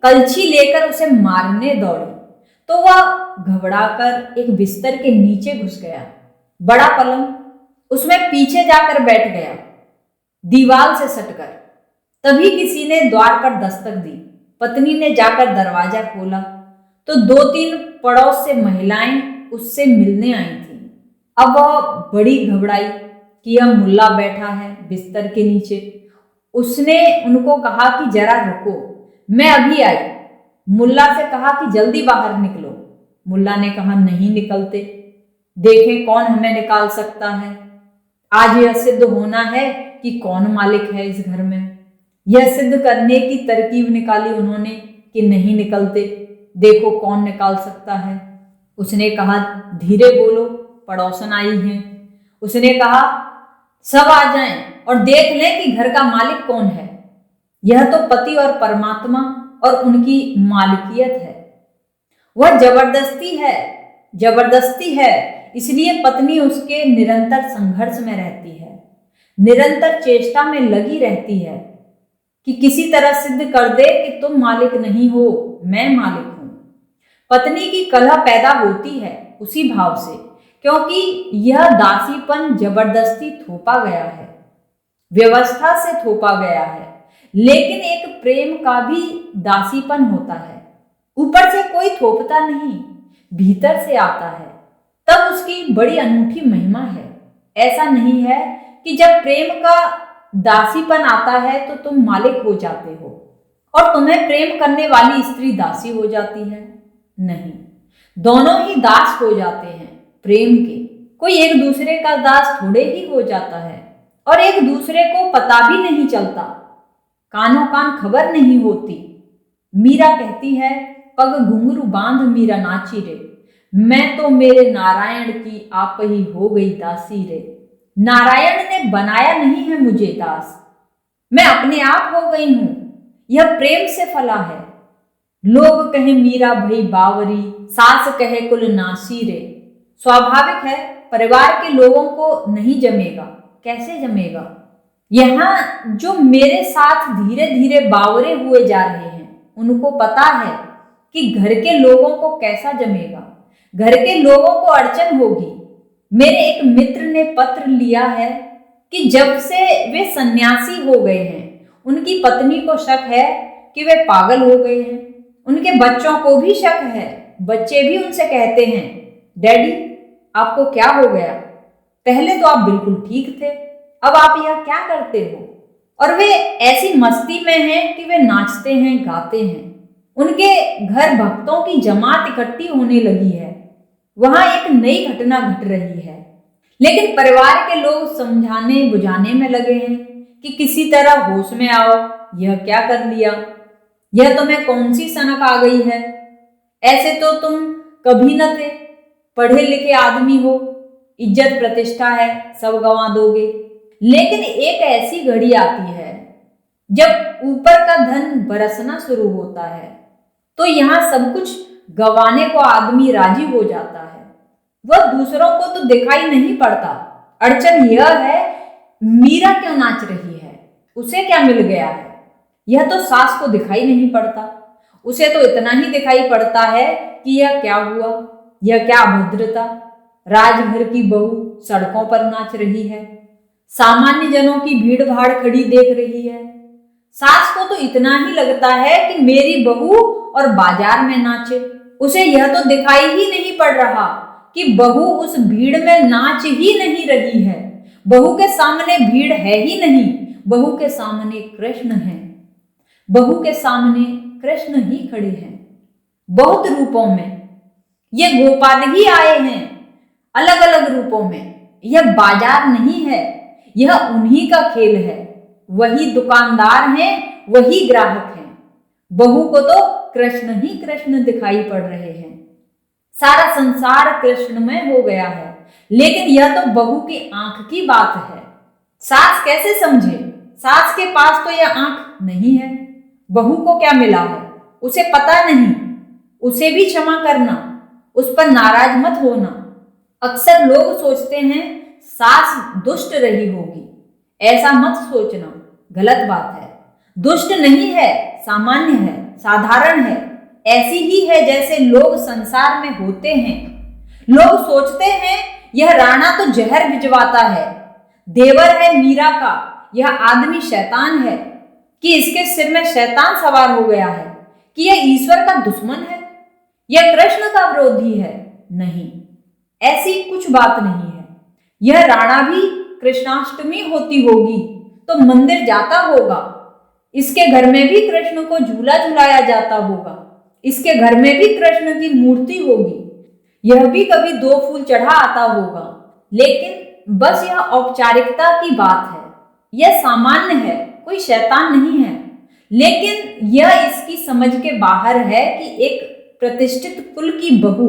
[SPEAKER 1] कलछी लेकर उसे मारने दौड़ी तो वह घबराकर एक बिस्तर के नीचे घुस गया, बड़ा पलंग, उसमें पीछे जाकर बैठ गया, दीवार से सटकर। तभी किसी ने द्वार पर दस्तक दी। पत्नी ने जाकर दरवाजा खोला तो 2-3 पड़ोस से महिलाएं उससे मिलने आई थी। अब वह बड़ी घबराई कि यह मुल्ला बैठा है बिस्तर के नीचे। उसने उनको कहा कि जरा रुको, मैं अभी आई। मुल्ला से कहा कि जल्दी बाहर निकलो। मुल्ला ने कहा नहीं निकलते, देखें कौन हमें निकाल सकता है। आज यह सिद्ध होना है कि कौन मालिक है इस घर में। यह सिद्ध करने की तरकीब निकाली उन्होंने कि नहीं निकलते, देखो कौन निकाल सकता है। उसने कहा धीरे बोलो, पड़ोसन आई हैं। उसने कहा सब आ जाएं और देख लें कि घर का मालिक कौन है। यह तो पति और परमात्मा और उनकी मालिकियत है। वह जबरदस्ती है, जबरदस्ती है, इसलिए पत्नी उसके निरंतर संघर्ष में रहती है, निरंतर चेष्टा में लगी रहती है कि किसी तरह सिद्ध कर दे कि तुम मालिक नहीं हो, मैं मालिक हूं। पत्नी की कलह पैदा होती है उसी भाव से, क्योंकि यह दासीपन जबरदस्ती थोपा गया है, व्यवस्था से थोपा गया है। लेकिन एक प्रेम का भी दासीपन होता है, ऊपर से कोई थोपता नहीं, भीतर से आता है, तब उसकी बड़ी अनूठी महिमा है। ऐसा नहीं है कि जब प्रेम का दासीपन आता है तो तुम मालिक हो जाते हो और तुम्हें प्रेम करने वाली स्त्री दासी हो जाती है। नहीं, दोनों ही दास हो जाते हैं प्रेम के। कोई एक दूसरे का दास थोड़े ही हो जाता है और एक दूसरे को पता भी नहीं चलता, कानों कान खबर नहीं होती। मीरा कहती है पग घुंघरू बांध मीरा नाची रे, मैं तो मेरे नारायण की आप ही हो गई दासी रे। नारायण ने बनाया नहीं है मुझे दास, मैं अपने आप हो गई हूं, यह प्रेम से फला है। लोग कहे मीरा भई बावरी, सास कहे कुल नासी रे। स्वाभाविक है परिवार के लोगों को नहीं जमेगा, कैसे जमेगा। यहां जो मेरे साथ धीरे धीरे बावरे हुए जा रहे हैं उनको पता है कि घर के लोगों को कैसा जमेगा, घर के लोगों को अड़चन होगी। मेरे एक मित्र ने पत्र लिया है कि जब से वे सन्यासी हो गए हैं उनकी पत्नी को शक है कि वे पागल हो गए हैं। उनके बच्चों को भी शक है, बच्चे भी उनसे कहते हैं डैडी आपको क्या हो गया, पहले तो आप बिल्कुल ठीक थे, अब आप यह क्या करते हो। और वे ऐसी मस्ती में हैं कि वे नाचते हैं, गाते हैं। उनके घर भक्तों की जमात इकट्ठी होने लगी है, वहां एक नई घटना घट रही है। लेकिन परिवार के लोग समझाने बुझाने में लगे हैं कि किसी तरह होश में आओ, यह क्या कर लिया, यह तुम्हें कौन सी सनक आ गई है, ऐसे तो तुम कभी न थे, पढ़े लिखे आदमी हो, इज्जत प्रतिष्ठा है, सब गंवा दोगे। लेकिन एक ऐसी घड़ी आती है जब ऊपर का धन बरसना शुरू होता है तो यहां सब कुछ गंवाने को आदमी राजी हो जाता है। वह दूसरों को तो दिखाई नहीं पड़ता। अड़चन यह है मीरा क्यों नाच रही है, उसे क्या मिल गया है, यह तो सास को दिखाई नहीं पड़ता। उसे तो इतना ही दिखाई पड़ता है कि यह क्या हुआ, यह क्या अभद्रता! राजघर की बहू सड़कों पर नाच रही है, सामान्य जनों की भीड़ भाड़ खड़ी देख रही है। सास को तो इतना ही लगता है कि मेरी बहू और बाजार में नाचे। उसे यह तो दिखाई ही नहीं पड़ रहा कि बहू उस भीड़ में नाच ही नहीं रही है। बहू के सामने भीड़ है ही नहीं, बहू के सामने कृष्ण है। बहू के सामने कृष्ण ही खड़े हैं, बहुत रूपों में। ये गोपाल ही आए हैं, अलग अलग रूपों में। यह बाजार नहीं है, यह उन्हीं का खेल है। वही दुकानदार हैं, वही ग्राहक हैं। बहू को तो कृष्ण ही कृष्ण दिखाई पड़ रहे हैं। सारा संसार कृष्ण में हो गया है, लेकिन यह तो बहू की आंख की बात है। सास कैसे समझे? सास के पास तो यह आंख नहीं है। बहू को क्या मिला है, उसे पता नहीं। उसे भी क्षमा करना, उस पर नाराज मत होना। अक्सर लोग सोचते हैं सास दुष्ट रही होगी। ऐसा मत सोचना, गलत बात है। दुष्ट नहीं है, सामान्य है, साधारण है। ऐसी ही है जैसे लोग संसार में होते हैं। लोग सोचते हैं यह राणा तो जहर भिजवाता है, देवर है मीरा का, यह आदमी शैतान है, कि इसके सिर में शैतान सवार हो गया है, कि यह ईश्वर का दुश्मन है, यह कृष्ण का विरोधी है। नहीं, ऐसी कुछ बात नहीं है। यह राणा भी कृष्णाष्टमी होती होगी तो मंदिर जाता होगा। इसके घर में भी कृष्ण को झूला झुलाया जाता होगा। इसके घर में भी कृष्ण की मूर्ति होगी। यह भी कभी 2 फूल चढ़ा आता होगा, लेकिन बस यह औपचारिकता की बात है। यह सामान्य है, कोई शैतान नहीं है। लेकिन यह इसकी समझ के बाहर है कि एक प्रतिष्ठित कुल की बहू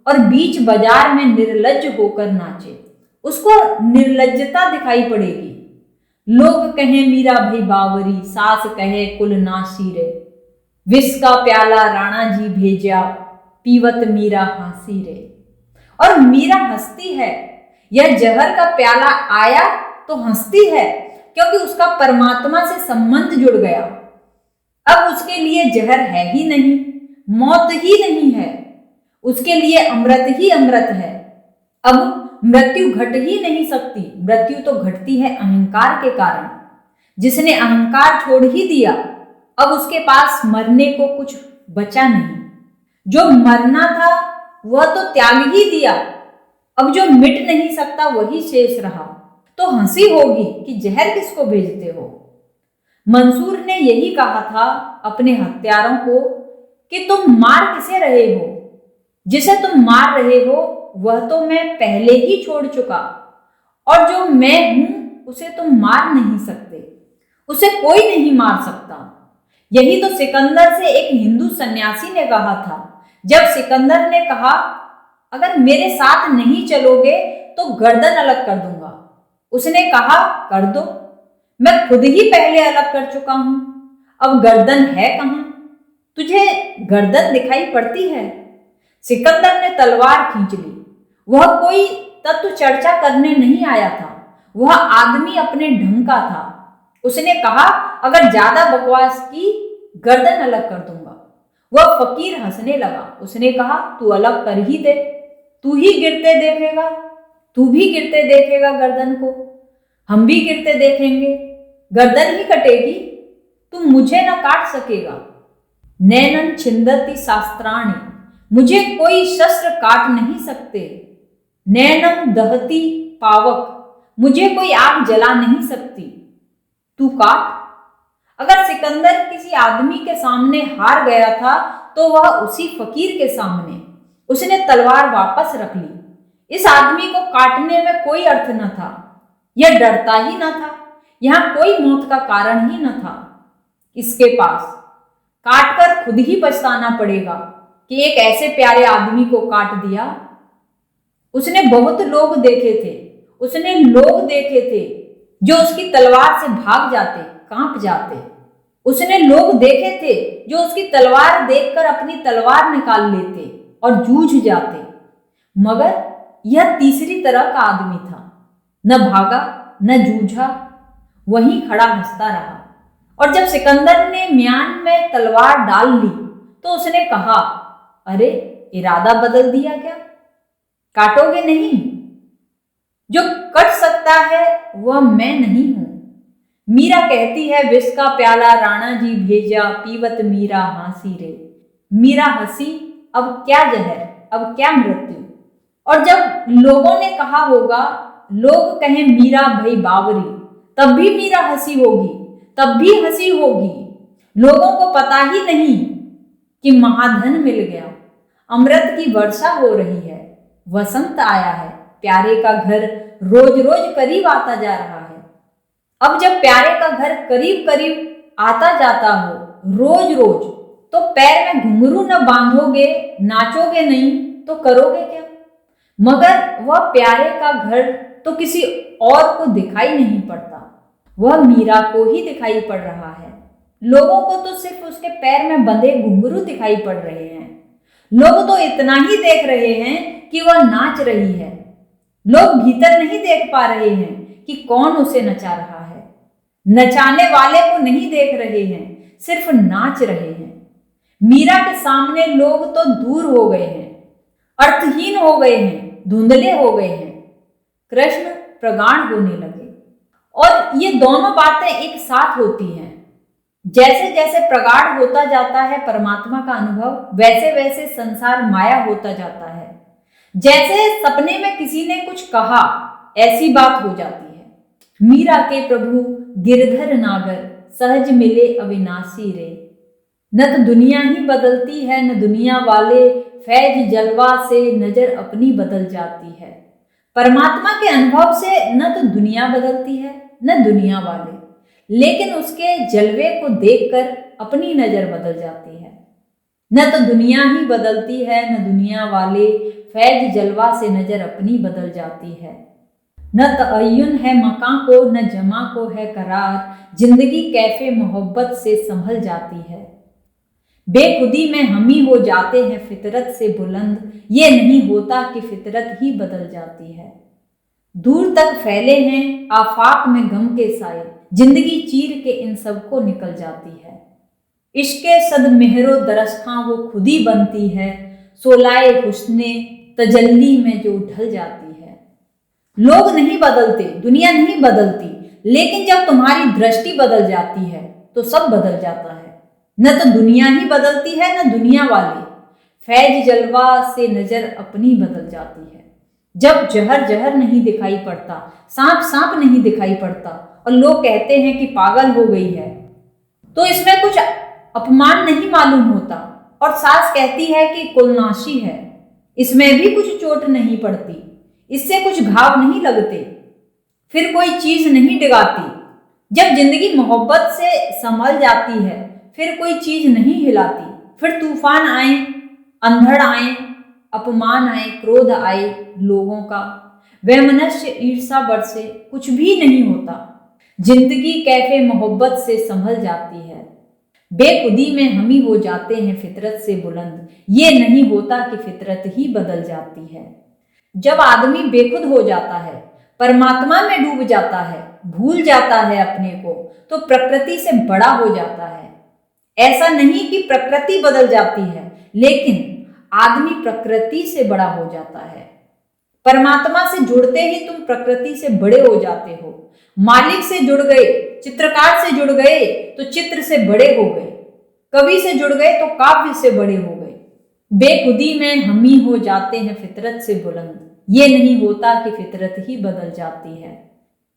[SPEAKER 1] और बीच बाजार में निर्लज्ज होकर नाचे, उसको निर्लज्जता दिखाई पड़ेगी। लोग कहें मीरा भई बावरी, सास कहे कुल नासी रे। विष का प्याला राणा जी भेजा, पीवत मीरा हंसी रे। और मीरा हंसती है। यह जहर का प्याला आया तो हंसती है, क्योंकि उसका परमात्मा से संबंध जुड़ गया। अब उसके लिए जहर है ही नहीं, मौत ही नहीं है। उसके लिए अमृत ही अमृत है। अब मृत्यु घट ही नहीं सकती। मृत्यु तो घटती है अहंकार के कारण। जिसने अहंकार छोड़ ही दिया, अब उसके पास मरने को कुछ बचा नहीं। जो मरना था वह तो त्याग ही दिया। अब जो मिट नहीं सकता वही शेष रहा। तो हंसी होगी कि जहर किसको भेजते हो। मंसूर ने यही कहा था अपने हत्यारों को कि तुम मार किसे रहे हो? जिसे तुम मार रहे हो वह तो मैं पहले ही छोड़ चुका, और जो मैं हूं उसे तुम मार नहीं सकते। उसे कोई नहीं मार सकता। यही तो सिकंदर से एक हिंदू सन्यासी ने कहा था। जब सिकंदर ने कहा अगर मेरे साथ नहीं चलोगे तो गर्दन अलग कर दूंगा, उसने कहा कर दो, मैं खुद ही पहले अलग कर चुका हूं, अब गर्दन है कहां? तुझे गर्दन दिखाई पड़ती है? सिकंदर ने तलवार खींच ली। वह कोई तत्व चर्चा करने नहीं आया था, वह आदमी अपने ढंग का था। उसने कहा अगर ज्यादा बकवास की गर्दन अलग कर दूंगा। वह फकीर हंसने लगा। उसने कहा तू अलग कर ही दे, तू ही गिरते देखेगा, तू भी गिरते देखेगा गर्दन को, हम भी गिरते देखेंगे, गर्दन ही कटेगी, तू मुझे ना काट सकेगा। नैनन छिंदती शास्त्राणि, मुझे कोई शस्त्र काट नहीं सकते। नैनम दहती पावक, मुझे कोई आग जला नहीं सकती, तू काट। अगर सिकंदर किसी आदमी के सामने हार गया था तो वह उसी फकीर के सामने। उसने तलवार वापस रख ली। इस आदमी को काटने में कोई अर्थ न था। यह डरता ही न था। यहां कोई मौत का कारण ही न था। इसके पास काटकर खुद ही पछताना पड़ेगा कि एक ऐसे प्यारे आदमी को काट दिया। उसने बहुत लोग देखे थे, उसने लोग देखे थे जो उसकी तलवार से भाग जाते, कांप जाते। उसने लोग देखे थे जो उसकी तलवार देखकर अपनी तलवार निकाल लेते और जूझ जाते। मगर यह तीसरी तरह का आदमी था। न भागा न जूझा, वहीं खड़ा हंसता रहा। और जब सिकंदर ने म्यान में तलवार डाल ली तो उसने कहा अरे इरादा बदल दिया क्या? काटोगे नहीं। जो कट सकता है वह मैं नहीं हूं। मीरा कहती है, विष का प्याला राणा जी भेजा, पीवत मीरा हंसी रे। मीरा हंसी, अब क्या जहर, अब क्या मृत्यु। और जब लोगों ने कहा होगा, लोग कहें मीरा भई बावरी, तब भी मीरा हंसी होगी, तब भी हंसी होगी। लोगों को पता ही नहीं कि महाधन मिल गया, अमृत की वर्षा हो रही है, वसंत आया है, प्यारे का घर रोज रोज करीब आता जा रहा है। अब जब प्यारे का घर करीब करीब आता जाता हो रोज रोज, तो पैर में घुंघरू न बांधोगे, नाचोगे नहीं तो करोगे क्या। मगर वह प्यारे का घर तो किसी और को दिखाई नहीं पड़ता, वह मीरा को ही दिखाई पड़ रहा है। लोगों को तो सिर्फ उसके पैर में बंधे घुंघरू दिखाई पड़ रहे हैं। लोग तो इतना ही देख रहे हैं कि वह नाच रही है। लोग भीतर नहीं देख पा रहे हैं कि कौन उसे नचा रहा है। नचाने वाले को नहीं देख रहे हैं, सिर्फ नाच रहे हैं। मीरा के सामने लोग तो दूर हो गए हैं, अर्थहीन हो गए हैं, धुंधले हो गए हैं, कृष्ण प्रगाढ़ होने लगे। और ये दोनों बातें एक साथ होती हैं। जैसे जैसे प्रगाढ़ होता जाता है परमात्मा का अनुभव, वैसे वैसे संसार माया होता जाता है। जैसे सपने में किसी ने कुछ कहा, ऐसी बात हो जाती है। मीरा के प्रभु गिरधर नागर, सहज मिले अविनाशी रे। न तो दुनिया ही बदलती है, न दुनिया वाले, फैज जलवा से नजर अपनी बदल जाती है। परमात्मा के अनुभव से न तो दुनिया बदलती है, न दुनिया वाले, लेकिन उसके जलवे को देखकर अपनी नजर बदल जाती है। न तो दुनिया ही बदलती है, न दुनिया वाले, फैज जलवा से नजर अपनी बदल जाती है। न तअय्युन है मकां को, न जमा को है करार, जिंदगी कैफे मोहब्बत से संभल जाती है। बेखुदी में हम ही हो जाते हैं फितरत से बुलंद, ये नहीं होता कि फितरत ही बदल जाती है। दूर तक फैले हैं आफाक में गम के साए, जिंदगी चीर के इन सबको निकल जाती है। इश्के सद मेहरो दरस्खां वो खुद ही बनती है, सोलाए हुस्ने तजल्ली में जो ढल जाती है। लोग नहीं बदलते, दुनिया नहीं बदलती, लेकिन जब तुम्हारी दृष्टि बदल जाती है तो सब बदल जाता है। न तो दुनिया ही बदलती है, न दुनिया वाले, फैज जलवा से नजर अपनी बदल जाती है। जब जहर जहर नहीं दिखाई पड़ता, सांप सांप नहीं दिखाई पड़ता, और लोग कहते हैं कि पागल हो गई है, तो इसमें कुछ अपमान नहीं मालूम होता। और सास कहती है कि कुलनाशी है, इसमें भी कुछ चोट नहीं पड़ती, इससे कुछ घाव नहीं लगते, फिर कोई चीज नहीं डिगाती। जब जिंदगी मोहब्बत से संभल जाती है, फिर कोई चीज नहीं हिलाती। फिर तूफान आए, अंधड़ आए, अपमान आए, क्रोध आए लोगों का, वैमनस्य ईर्षा बरसे, कुछ भी नहीं होता। जिंदगी कैफे मोहब्बत से संभल जाती है। बेखुदी में हम ही हो जाते हैं फितरत से बुलंद, ये नहीं होता कि फितरत ही बदल जाती है। जब आदमी बेखुद हो जाता है, परमात्मा में डूब जाता है, भूल जाता है अपने को, तो प्रकृति से बड़ा हो जाता है। ऐसा नहीं कि प्रकृति बदल जाती है, लेकिन आदमी प्रकृति से बड़ा हो जाता है। परमात्मा से जुड़ते ही तुम प्रकृति से बड़े हो जाते हो। मालिक से जुड़ गए, चित्रकार से जुड़ गए तो चित्र से बड़े हो गए, कवि से जुड़ गए तो काव्य से बड़े हो गए। बेखुदी में हम ही हो जाते हैं फितरत से बुलंद, ये नहीं होता कि फितरत ही बदल जाती है।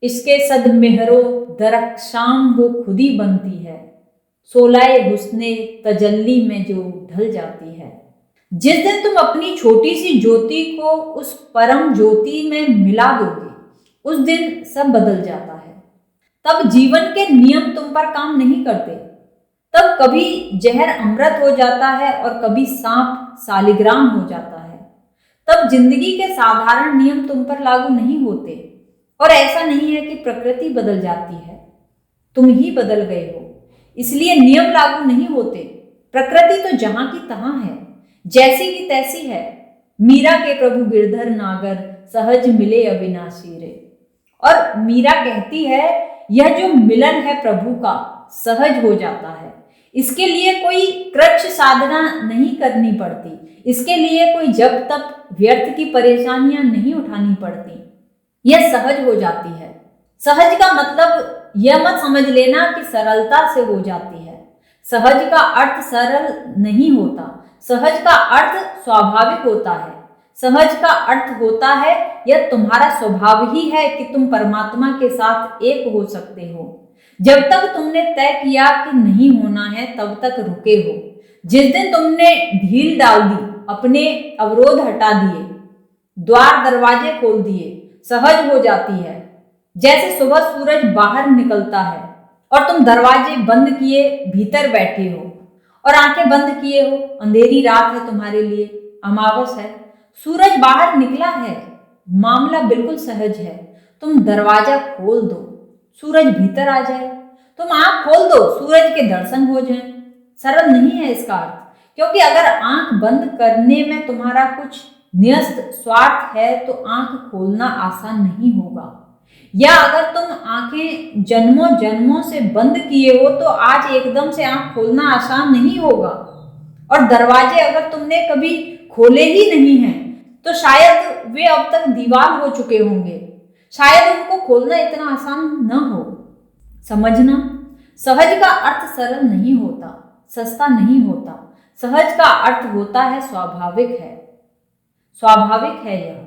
[SPEAKER 1] इसके सद मेहरो दरख्शाम वो खुद ही बनती है, सोलाए हुस्ने तजल्ली में जो ढल जाती है। जिस दिन तुम अपनी छोटी सी ज्योति को उस परम ज्योति में मिला दोगे, उस दिन सब बदल जाता है। तब जीवन के नियम तुम पर काम नहीं करते। तब कभी जहर अमृत हो जाता है और कभी सांप सालिग्राम हो जाता है। तब जिंदगी के साधारण नियम तुम पर लागू नहीं होते। और ऐसा नहीं है कि प्रकृति बदल जाती है, तुम ही बदल गए हो, इसलिए नियम लागू नहीं होते। प्रकृति तो जहां की तहां है, जैसी की तैसी है। मीरा के प्रभु गिरधर नागर, सहज मिले अविनाशी रे। और मीरा कहती है, यह जो मिलन है प्रभु का, सहज हो जाता है। इसके लिए कोई कृच्छ साधना नहीं करनी पड़ती, इसके लिए कोई जब तक व्यर्थ की परेशानियां नहीं उठानी पड़ती। यह सहज हो जाती है। सहज का मतलब यह मत समझ लेना कि सरलता से हो जाती है। सहज का अर्थ सरल नहीं होता। सहज का अर्थ स्वाभाविक होता है। सहज का अर्थ होता है यह तुम्हारा स्वभाव ही है कि तुम परमात्मा के साथ एक हो सकते हो। जब तक तुमने तय किया कि नहीं होना है तब तक रुके हो। जिस दिन तुमने ढील डाल दी, अपने अवरोध हटा दिए, द्वार दरवाजे खोल दिए, सहज हो जाती है। जैसे सुबह सूरज बाहर निकलता है और तुम दरवाजे बंद किए भीतर बैठे हो और आंखें बंद किए हो। अंधेरी रात है तुम्हारे लिए, अमावस है, सूरज बाहर निकला है, मामला बिल्कुल सहज है। तुम दरवाजा खोल दो, सूरज भीतर आ जाए। तुम आंख खोल दो, सूरज के दर्शन हो जाएं। सरल नहीं है इसका अर्थ, क्योंकि अगर आंख बंद करने में तुम्हारा कुछ न्यस्त स्वार्थ है तो आंख खोलना आसान नहीं होगा। या अगर तुम आंखें जन्मों जन्मों से बंद किए हो तो आज एकदम से आंख खोलना आसान नहीं होगा। और दरवाजे अगर तुमने कभी खोले ही नहीं हैं तो शायद वे अब तक दीवार हो चुके होंगे। शायद उनको खोलना इतना आसान न हो। समझना, सहज का अर्थ सरल नहीं होता, सस्ता नहीं होता। सहज का अर्थ होता है स्वाभाविक है। स्वाभाविक है यह।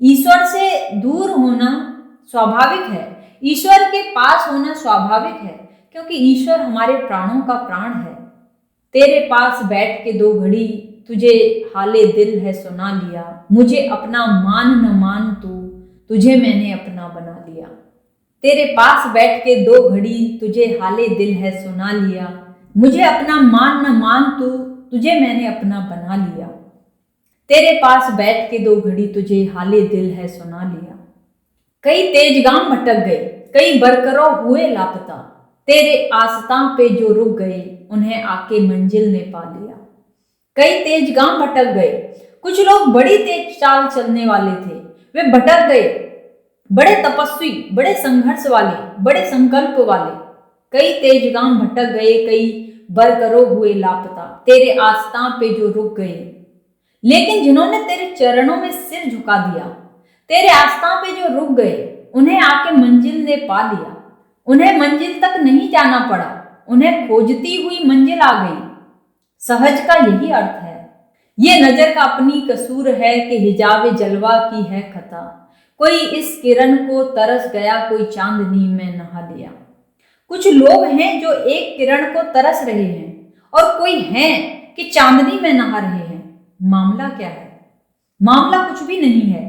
[SPEAKER 1] ईश्वर से दूर होना स्वाभाविक है, ईश्वर के पास होना स्वाभाविक है, क्योंकि ईश्वर हमारे प्राणों का प्राण है। तेरे पास बैठ के 2 घड़ी तुझे हाले दिल है सुना लिया। मुझे अपना मान न मान तू, तुझे मैंने अपना बना लिया। तेरे पास बैठ के 2 घड़ी तुझे हाले दिल है सुना लिया। मुझे अपना मान न मान तू, तुझे मैंने अपना बना लिया। तेरे पास बैठ के 2 घड़ी तुझे हाले दिल है सुना लिया। कई तेजगाम भटक गए, कई बरकरों हुए लापता। तेरे आस्तां पे जो रुक गए, उन्हें आके मंजिल ने पा लिया। कई तेजगाम भटक गए। कुछ लोग बड़ी तेज चाल चलने वाले थे, वे भटक गए। बड़े तपस्वी, बड़े संघर्ष वाले, बड़े संकल्प वाले। कई तेजगाम भटक गए, कई बरकरों हुए लापता। तेरे आस्तां पे जो रुक गए, लेकिन जिन्होंने तेरे चरणों में सिर झुका दिया, तेरे आस्था पे जो रुक गए, उन्हें आके मंजिल ने पा लिया। उन्हें मंजिल तक नहीं जाना पड़ा, उन्हें खोजती हुई मंजिल आ गई। सहज का यही अर्थ है। ये नजर का अपनी कसूर है कि हिजाबे जलवा की है खता। कोई इस किरण को तरस गया, कोई चांदनी में नहा लिया। कुछ लोग हैं जो एक किरण को तरस रहे हैं और कोई हैं कि चांदनी में नहा रहे हैं। मामला क्या है? मामला कुछ भी नहीं है।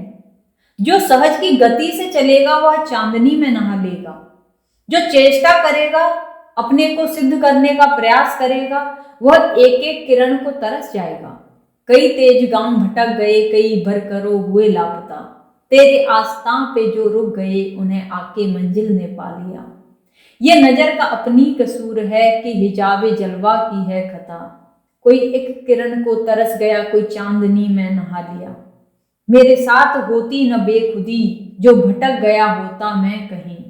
[SPEAKER 1] जो सहज की गति से चलेगा वह चांदनी में नहा लेगा। जो चेष्टा करेगा, अपने को सिद्ध करने का प्रयास करेगा, वह एक एक किरण को तरस जाएगा। कई तेजगाम भटक गए, कई बरकरों हुए लापता। तेरे आस्तां पे जो रुक गए, उन्हें आके मंजिल ने पा लिया। ये नजर का अपनी कसूर है कि हिजाबे जलवा की है खता। कोई एक किरण को तरस गया, कोई चांदनी में नहा लिया। मेरे साथ होती न बेखुदी, जो भटक गया होता मैं कहीं।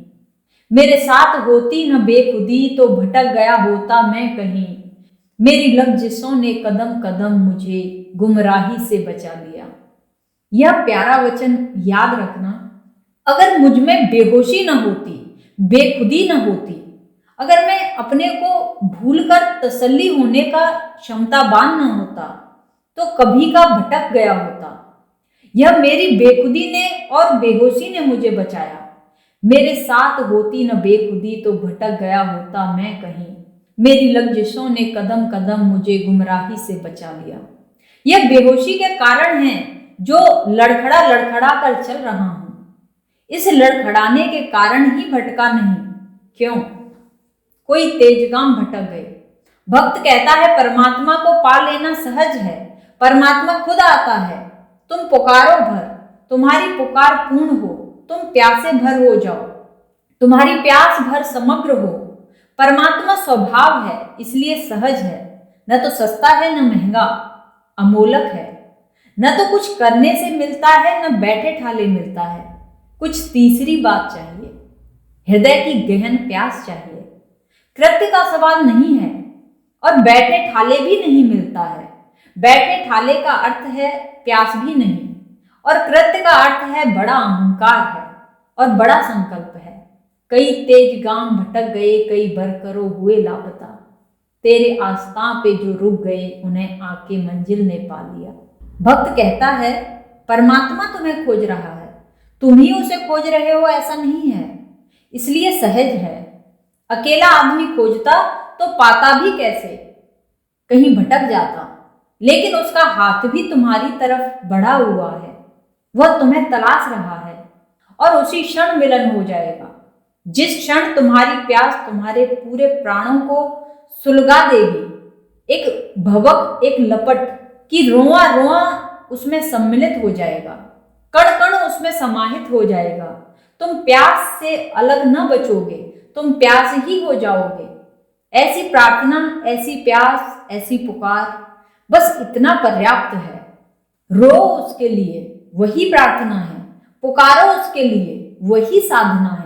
[SPEAKER 1] मेरे साथ होती न बेखुदी, तो भटक गया होता मैं कहीं। मेरी लफ्ज़ों ने कदम कदम मुझे गुमराही से बचा लिया। यह प्यारा वचन याद रखना। अगर मुझ में बेहोशी न होती, बेखुदी न होती, अगर मैं अपने को भूलकर तसल्ली होने का क्षमतावान न होता, तो कभी का भटक गया होता। यह मेरी बेखुदी ने और बेहोशी ने मुझे बचाया। मेरे साथ होती न बेखुदी, तो भटक गया होता मैं कहीं। मेरी लफ्ज़ों ने कदम कदम मुझे गुमराही से बचा लिया। यह बेहोशी के कारण है जो लड़खड़ा लड़खड़ा कर चल रहा हूं। इस लड़खड़ाने के कारण ही भटका नहीं। क्यों? कोई तेजगाम भटक गए। भक्त कहता है परमात्मा को पा लेना सहज है, परमात्मा खुद आता है। तुम पुकारो भर, तुम्हारी पुकार पूर्ण हो। तुम प्यासे भर हो जाओ, तुम्हारी प्यास भर समग्र हो। परमात्मा स्वभाव है, इसलिए सहज है। न तो सस्ता है, न महंगा, अमोलक है। न तो कुछ करने से मिलता है, न बैठे ठाले मिलता है। कुछ तीसरी बात चाहिए, हृदय की गहन प्यास चाहिए। कृत्य का सवाल नहीं है, और बैठे ठाले भी नहीं मिलता है। बैठे ठाले का अर्थ है प्यास भी नहीं, और कृत्य का अर्थ है बड़ा अहंकार है और बड़ा संकल्प है। कई तेज गांव भटक गए, कई बरकरों हुए लापता। तेरे आस्था पे जो रुक गए, उन्हें आके मंजिल ने पा लिया। भक्त कहता है परमात्मा तुम्हें खोज रहा है, तुम ही उसे खोज रहे हो ऐसा नहीं है, इसलिए सहज है। अकेला आदमी खोजता तो पाता भी कैसे, कहीं भटक जाता, लेकिन उसका हाथ भी तुम्हारी तरफ बढ़ा हुआ है, वह तुम्हें तलाश रहा है और उसी क्षण मिलन हो जाएगा। जिस क्षण तुम्हारी प्यास तुम्हारे पूरे प्राणों को सुलगा देगी, एक भवक, एक लपट की रोआ रोआ उसमें सम्मिलित हो जाएगा, कण कण उसमें समाहित हो जाएगा। तुम प्यास से अलग न बचोगे, तुम प्यास ही हो जाओगे। ऐसी प्रार्थना, ऐसी प्यास, ऐसी पुकार, बस इतना पर्याप्त है। रो उसके लिए, वही प्रार्थना है। पुकारो उसके लिए, वही साधना है।